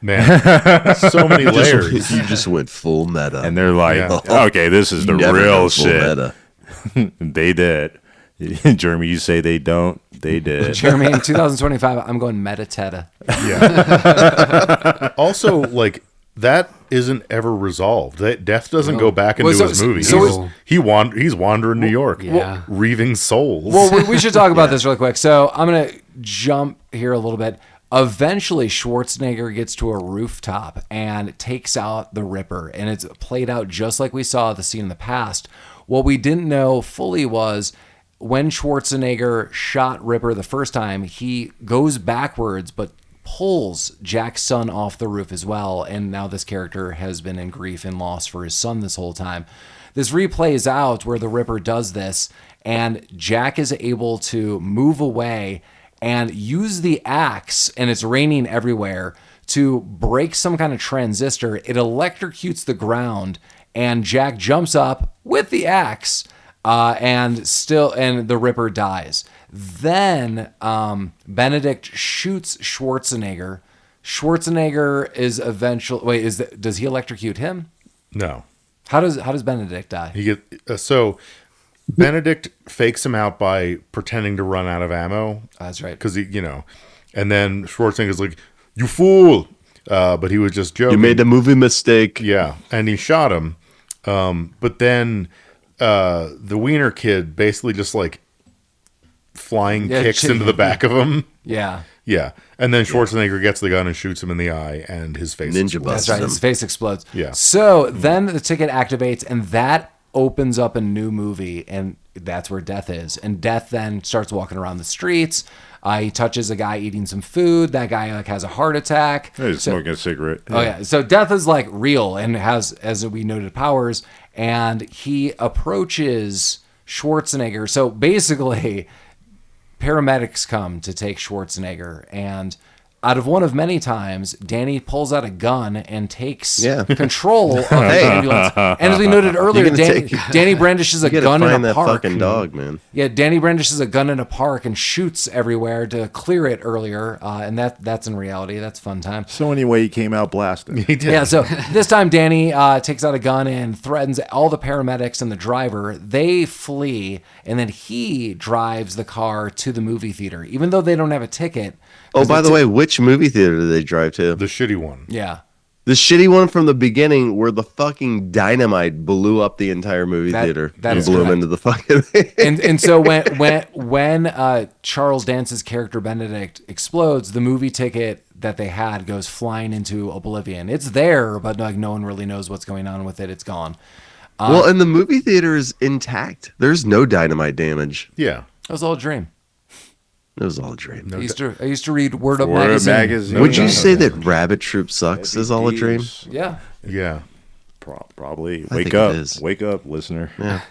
Man, so many layers. You just went full meta. and they're like, Yeah. okay, this is the Never real went full shit. meta. They did. Jeremy, you say they don't. They did. Jeremy, in 2025, I'm going Metateta. Yeah. Also, like, that isn't ever resolved. That Death doesn't go back into his movie. He's wandering New York, Yeah. reaving souls. Well, we should talk about this really quick. So I'm going to jump here a little bit. Eventually, Schwarzenegger gets to a rooftop and takes out the Ripper, and it's played out just like we saw the scene in the past. What we didn't know fully was when Schwarzenegger shot Ripper the first time, he goes backwards, but pulls Jack's son off the roof as well. And now this character has been in grief and loss for his son this whole time. This replays out where the Ripper does this, and Jack is able to move away and use the axe, and it's raining everywhere, to break some kind of transistor. It electrocutes the ground, and Jack jumps up with the axe, and the Ripper dies. Then Benedict shoots Schwarzenegger. Schwarzenegger is eventually does he electrocute him? No. How does Benedict die? So Benedict fakes him out by pretending to run out of ammo. That's right. Because and then Schwarzenegger's like, "You fool!" But he was just joking. You made a movie mistake. Yeah, and he shot him. But then the Wiener Kid basically just like flying kicks into the back of him. Yeah. Yeah, and then Schwarzenegger gets the gun and shoots him in the eye, and his face Ninja explodes. busts That's right. him. His face explodes. Yeah. So then the ticket activates, and that opens up a new movie, and that's where Death is. And Death then starts walking around the streets. He touches a guy eating some food. That guy has a heart attack. He's smoking a cigarette. Oh yeah. So Death is like real and has, as we noted, powers. And he approaches Schwarzenegger. So basically, paramedics come to take Schwarzenegger, and out of one of many times, Danny pulls out a gun and takes control of the ambulance. And as we noted earlier, Danny brandishes a gun in a that park. fucking dog, man. Yeah, Danny brandishes a gun in a park and shoots everywhere to clear it earlier, and that's in reality. That's a fun time. So anyway, he came out blasting. He did. Yeah, so this time Danny takes out a gun and threatens all the paramedics and the driver. They flee, and then he drives the car to the movie theater, even though they don't have a ticket. Oh, by the way, which movie theater did they drive to? The shitty one. Yeah. The shitty one from the beginning where the fucking dynamite blew up the entire movie theater that and is blew him correct. into the fucking And so when Charles Dance's character Benedict explodes, the movie ticket that they had goes flying into oblivion. It's there, but like no one really knows what's going on with it. It's gone. Well, and the movie theater is intact. There's no dynamite damage. Yeah. It was all a dream. It was all a dream. I used to read Word Up Word Up magazine. magazine. Would you say that Rabbit Troop Sucks is all a dream? Yeah. Yeah. Probably. I Wake think up. it is. Wake up, listener. Yeah.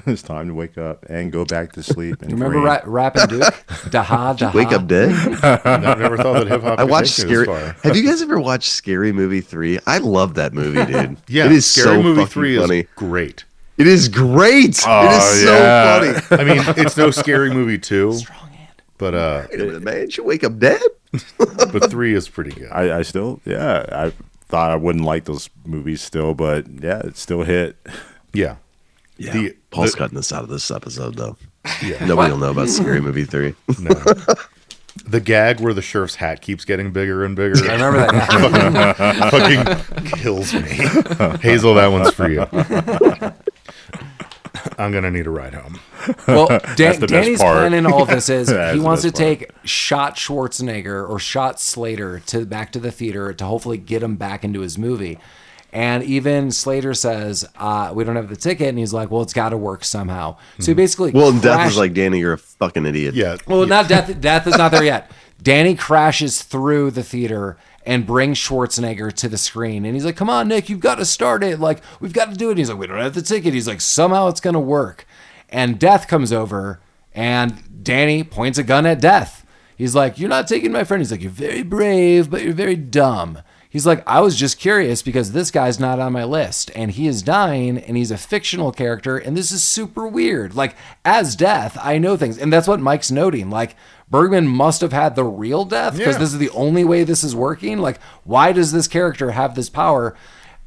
It's time to wake up and go back to sleep. And You remember dream. Rappin' Duke? Daha. Wake Up Dead? I never thought that hip hop. I watched could take me Scary. this far. Have you guys ever watched Scary Movie 3? I love that movie, dude. Yeah. It is Scary so Movie fucking 3 funny. is great. It is great. Oh, it is yeah. so funny. I mean, it's no Scary Movie 2. But Wait a minute, man. Did you wake up dead? but 3 is pretty good. I still, I thought I wouldn't like those movies still, but yeah, it still hit. Yeah. Yeah. Paul's cutting this out of this episode, though. Yeah. Nobody will know about Scary Movie 3. No. The gag where the sheriff's hat keeps getting bigger and bigger. I remember that. fucking kills me. Hazel, that one's for you. I'm going to need a ride home. Well, the best Danny's part. plan in all this is That's he the wants to best part. take shot Schwarzenegger or shot Slater back to the theater to hopefully get him back into his movie. And even Slater says, we don't have the ticket. And he's like, well, it's got to work somehow. So he basically Well, Death crashed- is like, Danny, you're a fucking idiot. Yeah. Well, not Death. Death is not there yet. Danny crashes through the theater and brings Schwarzenegger to the screen. And he's like, come on, Nick, you've got to start it. Like, we've got to do it. And he's like, we don't have the ticket. He's like, somehow it's going to work. And Death comes over and Danny points a gun at Death. He's like, you're not taking my friend. He's like, you're very brave, but you're very dumb. He's like, I was just curious because this guy's not on my list and he is dying and he's a fictional character and this is super weird. Like, as Death, I know things. And that's what Mike's noting. Like, Bergman must have had the real Death because Yeah. this is the only way this is working. Like, why does this character have this power?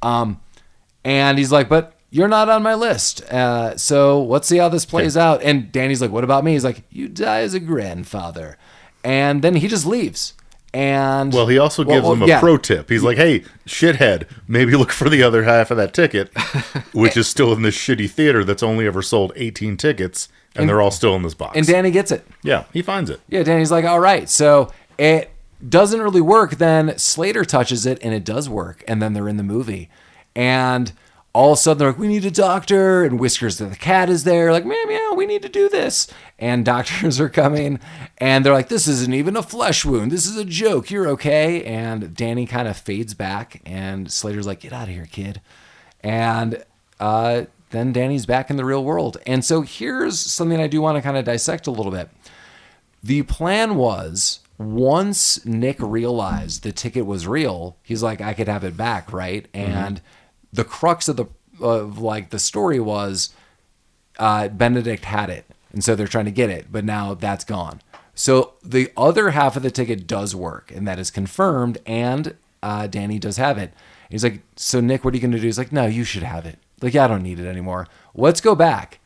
And he's like, but you're not on my list. So let's see how this plays out. And Danny's like, what about me? He's like, you die as a grandfather. And then he just leaves. And Well, he also gives him a pro tip. He's like, hey, shithead, maybe look for the other half of that ticket, which is still in this shitty theater that's only ever sold 18 tickets, and they're all still in this box. And Danny gets it. Yeah, he finds it. Yeah, Danny's like, all right. So it doesn't really work. Then Slater touches it and it does work. And then they're in the movie. And all of a sudden they're like, we need a doctor. And Whiskers the cat is there. Like, meow, meow, we need to do this. And doctors are coming. And they're like, this isn't even a flesh wound. This is a joke. You're okay. And Danny kind of fades back. And Slater's like, get out of here, kid. And then Danny's back in the real world. And so here's something I do want to kind of dissect a little bit. The plan was, once Nick realized the ticket was real, he's like, I could have it back, right? And the crux of the story was Benedict had it, and so they're trying to get it, but now that's gone. So the other half of the ticket does work, and that is confirmed, and Danny does have it. He's like, so Nick, what are you going to do? He's like, no, you should have it. Like, yeah, I don't need it anymore. Let's go back.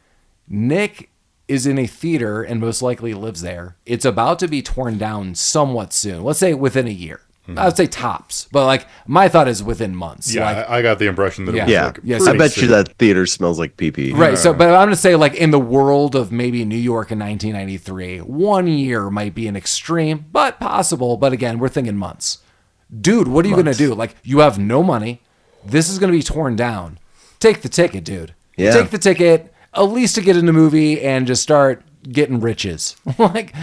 Nick is in a theater and most likely lives there. It's about to be torn down somewhat soon. Let's say within a year. I would say tops, but like my thought is within months. Yeah, like, I got the impression that it was Yeah. like Yeah, pretty I bet you soon. that theater smells like pee-pee. right. So, but I'm going to say like in the world of maybe New York in 1993, 1 year might be an extreme, but possible. But again, we're thinking months. Dude, what are you going to do? Like, you have no money. This is going to be torn down. Take the ticket, dude. Yeah. Take the ticket, at least to get in the movie and just start getting riches. like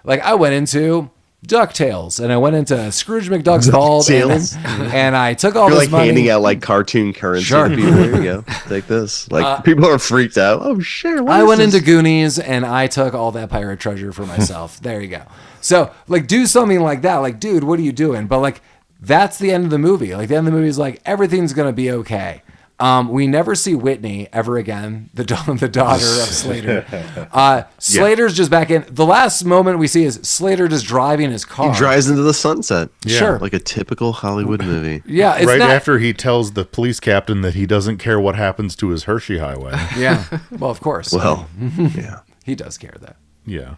I went into DuckTales and I went into Scrooge McDuck's Vault and I took all You're this like money. handing out like cartoon currency. Sure. To people. There you go. Take this. Like people are freaked out. Oh shit! what I is went this? into Goonies and I took all that pirate treasure for myself. There you go. So like do something like that. Like, dude, what are you doing? But like that's the end of the movie. Like the end of the movie is like everything's gonna be okay. We never see Whitney ever again, the daughter of Slater. Slater's just back in. The last moment we see is Slater just driving his car. He drives into the sunset. Sure. Like a typical Hollywood movie. Yeah, it's right not, after he tells the police captain that he doesn't care what happens to his Hershey Highway. Yeah. Well, of course. Well, yeah. he does care though. Yeah,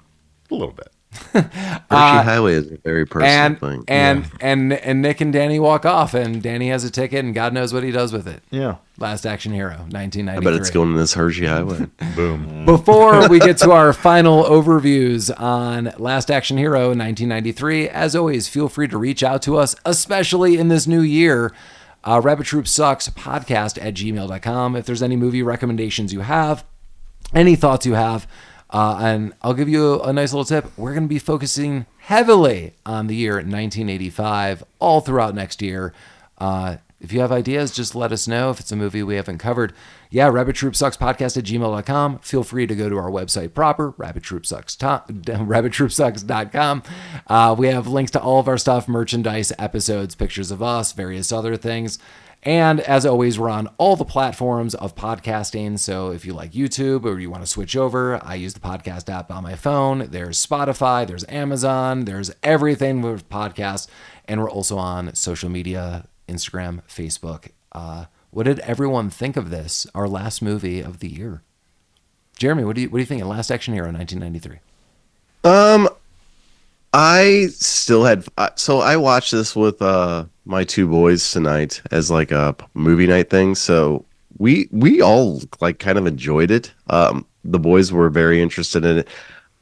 a little bit. Hershey Highway is a very personal thing. And Nick and Danny walk off, and Danny has a ticket, and God knows what he does with it. Yeah. Last Action Hero, 1993. I bet it's going in this Hershey Highway. Boom. Before we get to our final overviews on Last Action Hero 1993, as always, feel free to reach out to us, especially in this new year. Rabbit Troop Sucks podcast at gmail.com. If there's any movie recommendations you have, any thoughts you have, and I'll give you a nice little tip. We're going to be focusing heavily on the year 1985 all throughout next year. If you have ideas, just let us know if it's a movie we haven't covered. Yeah, Rabbit Troop Sucks podcast at gmail.com. Feel free to go to our website proper, rabbittroopsucks.com. We have links to all of our stuff, merchandise, episodes, pictures of us, various other things. And as always, we're on all the platforms of podcasting. So if you like YouTube or you want to switch over, I use the podcast app on my phone. There's Spotify, there's Amazon, there's everything with podcasts. And we're also on social media Instagram, Facebook. What did everyone think of this, our last movie of the year? Jeremy, what do you think of Last Action Hero 1993? I still had so I watched this with my two boys tonight as like a movie night thing. So we all like kind of enjoyed it. The boys were very interested in it.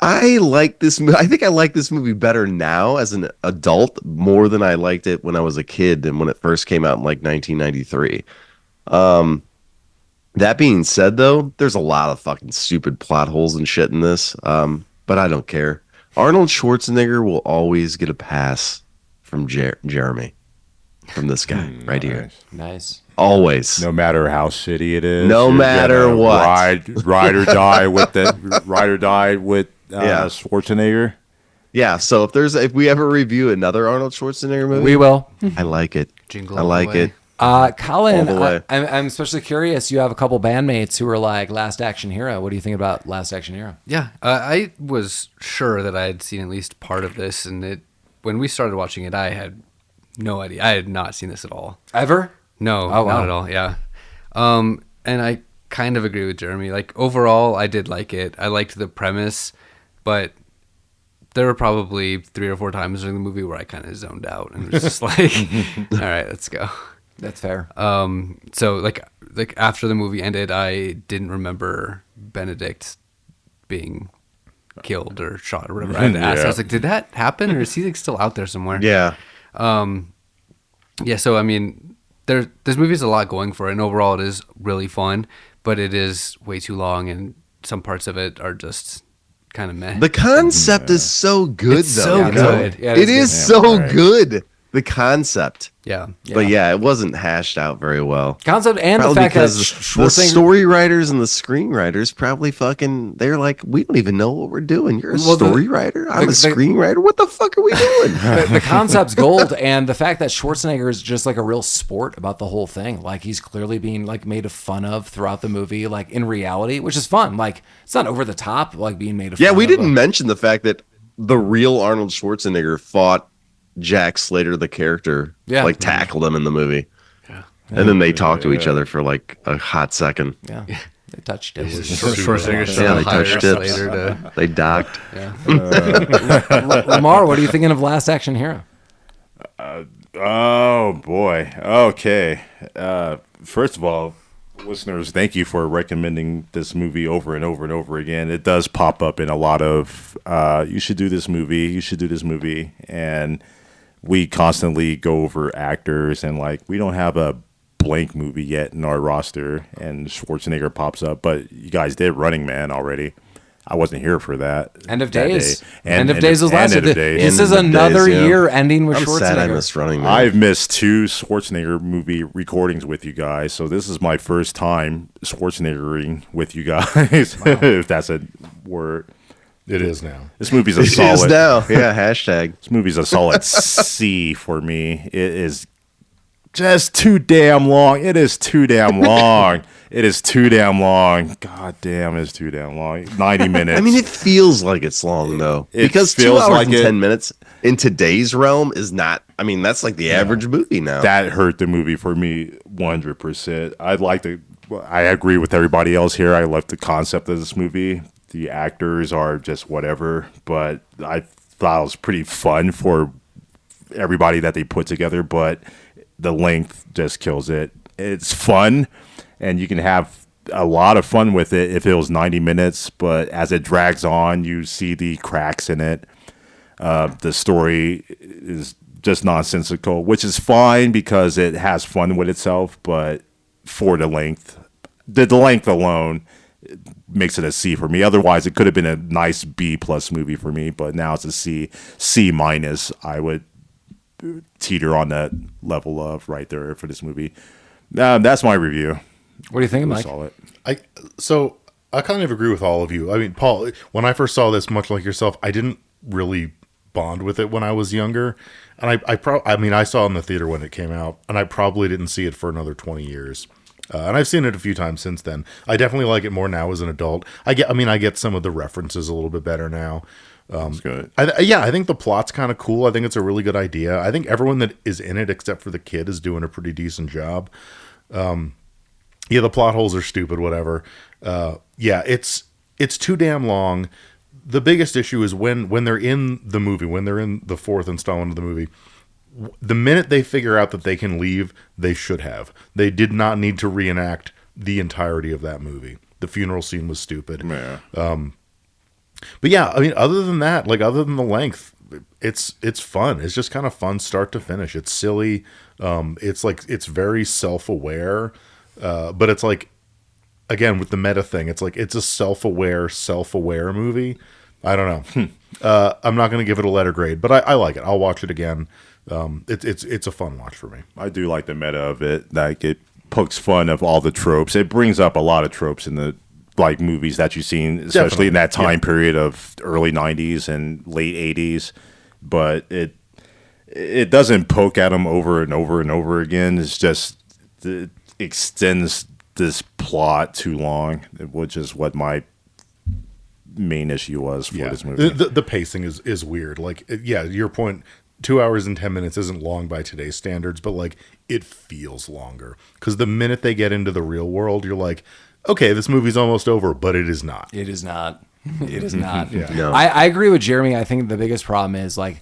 I like this movie. I think I like this movie better now as an adult more than I liked it when I was a kid and when it first came out in like 1993. That being said, though, there's a lot of fucking stupid plot holes and shit in this. But I don't care. Arnold Schwarzenegger will always get a pass from Jeremy, from this guy right here. Nice. Always. No matter how shitty it is. No you're matter gonna what. Ride or die with Schwarzenegger. Yeah. So if we ever review another Arnold Schwarzenegger movie, We will. I like it. Jingle I all the like way. it. Colin, All the way. I'm especially curious. You have a couple bandmates who are like Last Action Hero. What do you think about Last Action Hero? Yeah, I was sure that I had seen at least part of this, and when we started watching it, I had no idea. I had not seen this at all. Ever? No, Oh, wow. not at all. Yeah, and I kind of agree with Jeremy. Like overall, I did like it. I liked the premise, but there were probably 3 or 4 times during the movie where I kind of zoned out and was just like, "All right, let's go." That's fair. So like after the movie ended, I didn't remember Benedict being killed or shot or whatever. I had to ask. I was like, did that happen, or is he like still out there somewhere? Yeah. Yeah. So I mean, this movie has a lot going for it, and overall, it is really fun. But it is way too long, and some parts of it are just kind of meh. The concept is so good, It's though. so you know? good. Yeah, it is good. so Right. good. The concept. Yeah. But yeah, it wasn't hashed out very well. Concept and Probably the fact that because the Schwarzenegger. story writers and the screenwriters probably they're like, we don't even know what we're doing. You're a Well, story writer? I'm a the- screenwriter? What the fuck are we doing? The concept's gold, and the fact that Schwarzenegger is just like a real sport about the whole thing. Like he's clearly being like made fun of throughout the movie, like in reality, which is fun. Like it's not over the top, like being made of. Yeah, fun we of, didn't but- mention the fact that the real Arnold Schwarzenegger fought Jack Slater, the character, Yeah. like tackled him in the movie. And then they talked to each other for like a hot second. Yeah, they touched it. Schwarzenegger Yeah, they hired touched it. Slater to. They docked. Lamar, what are you thinking of Last Action Hero? Oh boy. Okay. First of all, listeners, thank you for recommending this movie over and over and over again. It does pop up in a lot of you should do this movie, you should do this movie, and we constantly go over actors, and like we don't have a blank movie yet in our roster, and Schwarzenegger pops up, but you guys did Running Man already. I wasn't here for that. End of that Days. day. End of Days was last year. End of Days. This is End of another Days, yeah. year ending with I'm sad I Schwarzenegger. missed Running Man. I've missed 2 Schwarzenegger movie recordings with you guys, so this is my first time Schwarzeneggering with you guys, if that's a word. It is now. This movie's a It is solid. now. Yeah, hashtag. This movie's a solid C for me. It is just too damn long. It is too damn long. It is too damn long. God damn, it's too damn long. 90 minutes. I mean, it feels like it's long, though. It Because 2 feels hours like and it. 10 minutes in today's realm is not, I mean, that's like the average movie now. that hurt the movie for me 100%. I agree with everybody else here. I love the concept of this movie. The actors are just whatever, but I thought it was pretty fun for everybody that they put together, but the length just kills it. It's fun, and you can have a lot of fun with it if it was 90 minutes, but as it drags on, you see the cracks in it. The story is just nonsensical, which is fine because it has fun with itself, but for the length alone makes it a C for me. Otherwise, it could have been a nice B+ movie for me, but now it's a C minus. I would teeter on that level of right there for this movie. That's my review. What do you think, Mike? Solid. So I kind of agree with all of you. I mean, Paul, when I first saw this, much like yourself, I didn't really bond with it when I was younger, and I saw it in the theater when it came out, and I probably didn't see it for another 20 years. And I've seen it a few times since then. I definitely like it more now as an adult. I get some of the references a little bit better now, That's good. I think the plot's kind of cool. I think it's a really good idea. I think everyone that is in it, except for the kid, is doing a pretty decent job. The plot holes are stupid, whatever. It's too damn long. The biggest issue is when they're in the movie, when they're in the fourth installment of the movie, the minute they figure out that they can leave, they should have. They did not need to reenact the entirety of that movie. The funeral scene was stupid. Yeah. But yeah, I mean, other than that, like other than the length, it's fun. It's just kind of fun start to finish. It's silly. It's very self-aware, but it's like, again, with the meta thing, it's like it's a self-aware movie. I don't know. I'm not going to give it a letter grade, but I like it. I'll watch it again. It's a fun watch for me. I do like the meta of it. Like it pokes fun of all the tropes. It brings up a lot of tropes in the like movies that you've seen, especially Definitely. in that time period of early 90s and late 80s. But it doesn't poke at them over and over and over again. It's just it extends this plot too long, which is what my main issue was for this movie. The pacing is weird. Like, your point, 2 hours and 10 minutes isn't long by today's standards, but like it feels longer because the minute they get into the real world, you're like, okay, this movie's almost over, but it is not. It is not. It is not. No. I agree with Jeremy. I think the biggest problem is like,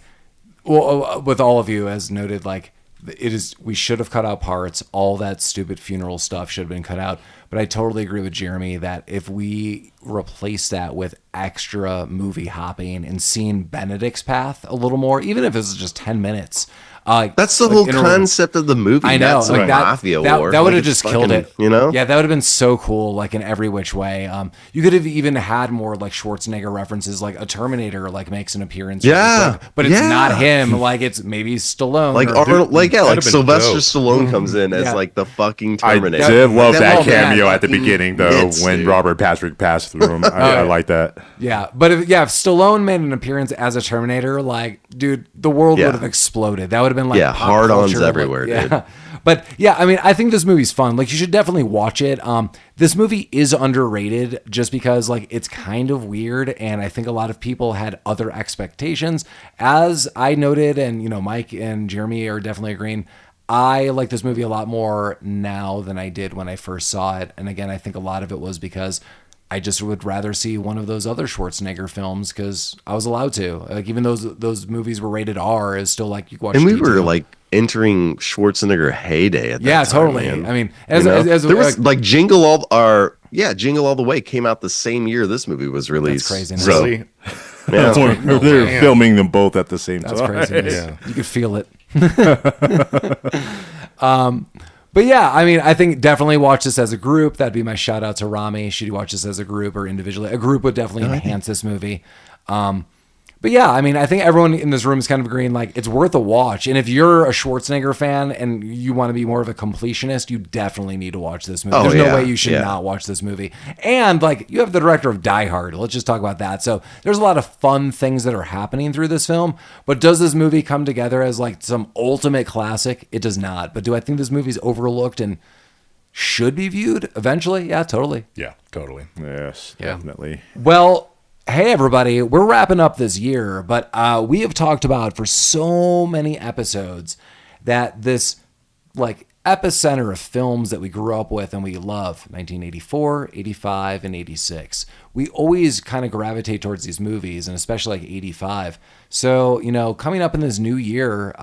well, with all of you, as noted, like it is. We should have cut out parts. All that stupid funeral stuff should have been cut out. But I totally agree with Jeremy that if we replace that with extra movie hopping and seeing Benedict's path a little more, even if it's just 10 minutes. That's the whole concept of the movie. I know, That's like the mafia war. That would have Like, just it's killed fucking, it. You know? Yeah, that would have been so cool, like in every which way. You could have even had more like Schwarzenegger references, like a Terminator, like makes an appearance. Yeah, but it's yeah. not him. Like it's maybe Stallone. Like or- Arnold, like that'd have been Sylvester dope. Stallone comes in as Yeah. like the fucking I Terminator. did love that love that. cameo at the beginning, though, Hits, when dude. Robert Patrick passed through him. I like that. Yeah, but if Stallone made an appearance as a Terminator, like, dude, the world Yeah. would have exploded. That would have been like Yeah, pop hard-ons culture, like, everywhere, yeah. dude. But yeah, I mean, I think this movie's fun. Like, you should definitely watch it. This movie is underrated just because like it's kind of weird, and I think a lot of people had other expectations. As I noted, and Mike and Jeremy are definitely agreeing. I like this movie a lot more now than I did when I first saw it. And again, I think a lot of it was because I just would rather see one of those other Schwarzenegger films because I was allowed to. Like even those movies were rated R, is still like you watch. And we T2. were like entering Schwarzenegger heyday at that time. Totally. Man. I mean, You know? as there was like Jingle All the Way came out the same year this movie was released. That's crazy. So, Really? yeah. They're man. filming them both at the same That's time. crazy. Yeah. You could feel it. But yeah, I mean, I think definitely watch this as a group. That'd be my shout out to Rami. Should you watch this as a group or individually? A group would definitely enhance this movie. But yeah, I mean, I think everyone in this room is kind of agreeing like it's worth a watch. And if you're a Schwarzenegger fan and you want to be more of a completionist, you definitely need to watch this movie. Oh, There's yeah, no way you should yeah. not watch this movie. And like you have the director of Die Hard. Let's just talk about that. So there's a lot of fun things that are happening through this film. But does this movie come together as like some ultimate classic? It does not. But do I think this movie's overlooked and should be viewed eventually? Yeah, totally. Yeah, totally. Yes, Yeah. definitely. Well, hey everybody, we're wrapping up this year, but we have talked about for so many episodes that this like epicenter of films that we grew up with and we love, 1984, 85, and 86. We always kind of gravitate towards these movies, and especially like 85. So, coming up in this new year,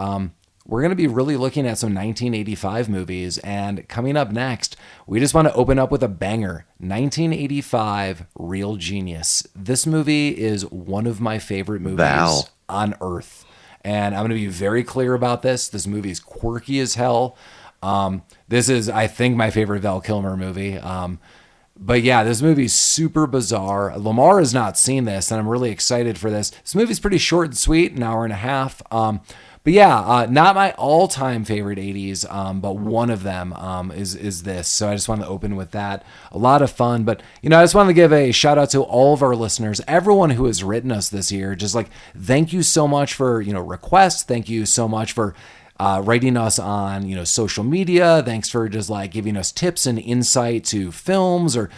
we're going to be really looking at some 1985 movies. And coming up next, we just want to open up with a banger. 1985, Real Genius. This movie is one of my favorite movies Val. on earth. And I'm going to be very clear about this. This movie is quirky as hell. This is, I think, my favorite Val Kilmer movie. But yeah, this movie's super bizarre. La-Mar has not seen this, and I'm really excited for this. This movie's pretty short and sweet, an hour and a half. But yeah, not my all-time favorite 80s, but one of them is this. So I just want to open with that. A lot of fun. But, I just want to give a shout out to all of our listeners, everyone who has written us this year. Just like, thank you so much for, requests. Thank you so much for writing us on, social media. Thanks for just like giving us tips and insight to films or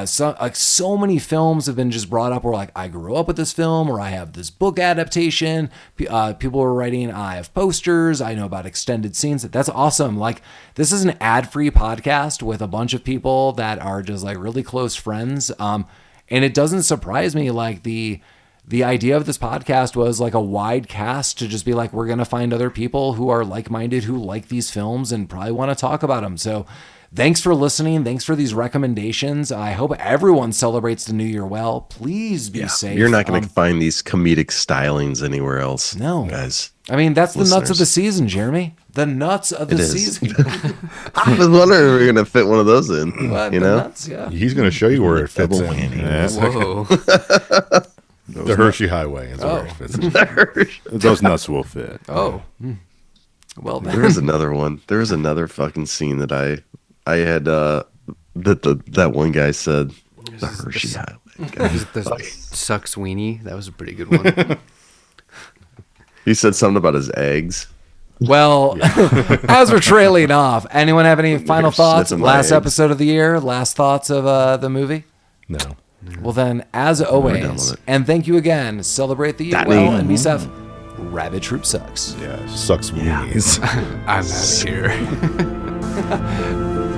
So many films have been just brought up where like I grew up with this film, or I have this book adaptation. People were writing, I have posters, I know about extended scenes. That's awesome. Like, this is an ad-free podcast with a bunch of people that are just like really close friends. And it doesn't surprise me, like the idea of this podcast was like a wide cast to just be like, we're going to find other people who are like-minded, who like these films and probably want to talk about them. So thanks for listening. Thanks for these recommendations. I hope everyone celebrates the new year well. Please be safe. You're not going to find these comedic stylings anywhere else. No. Guys. I mean, that's the nuts of the season, Jeremy. The nuts of the season. I was wondering if we were going to fit one of those in. What? You The know? nuts, yeah. He's going to show you where it fits Double in. whammy. Whoa. The Hershey Highway is where it fits in. Those nuts will fit. Oh. Well, then. There is another one. There is another fucking scene that I had that one guy said, the Hershey Highway. The sucks weenie. That was a pretty good one. He said something about his eggs. Well, as we're trailing off, anyone have any final thoughts? sniffing my Last eggs. episode of the year? Last thoughts of the movie? No. Well, then, as done always, with it. and thank you again, celebrate the year That well me. and be safe. Rabbit Troop sucks. Yes. Sucks weenies. I'm out of here.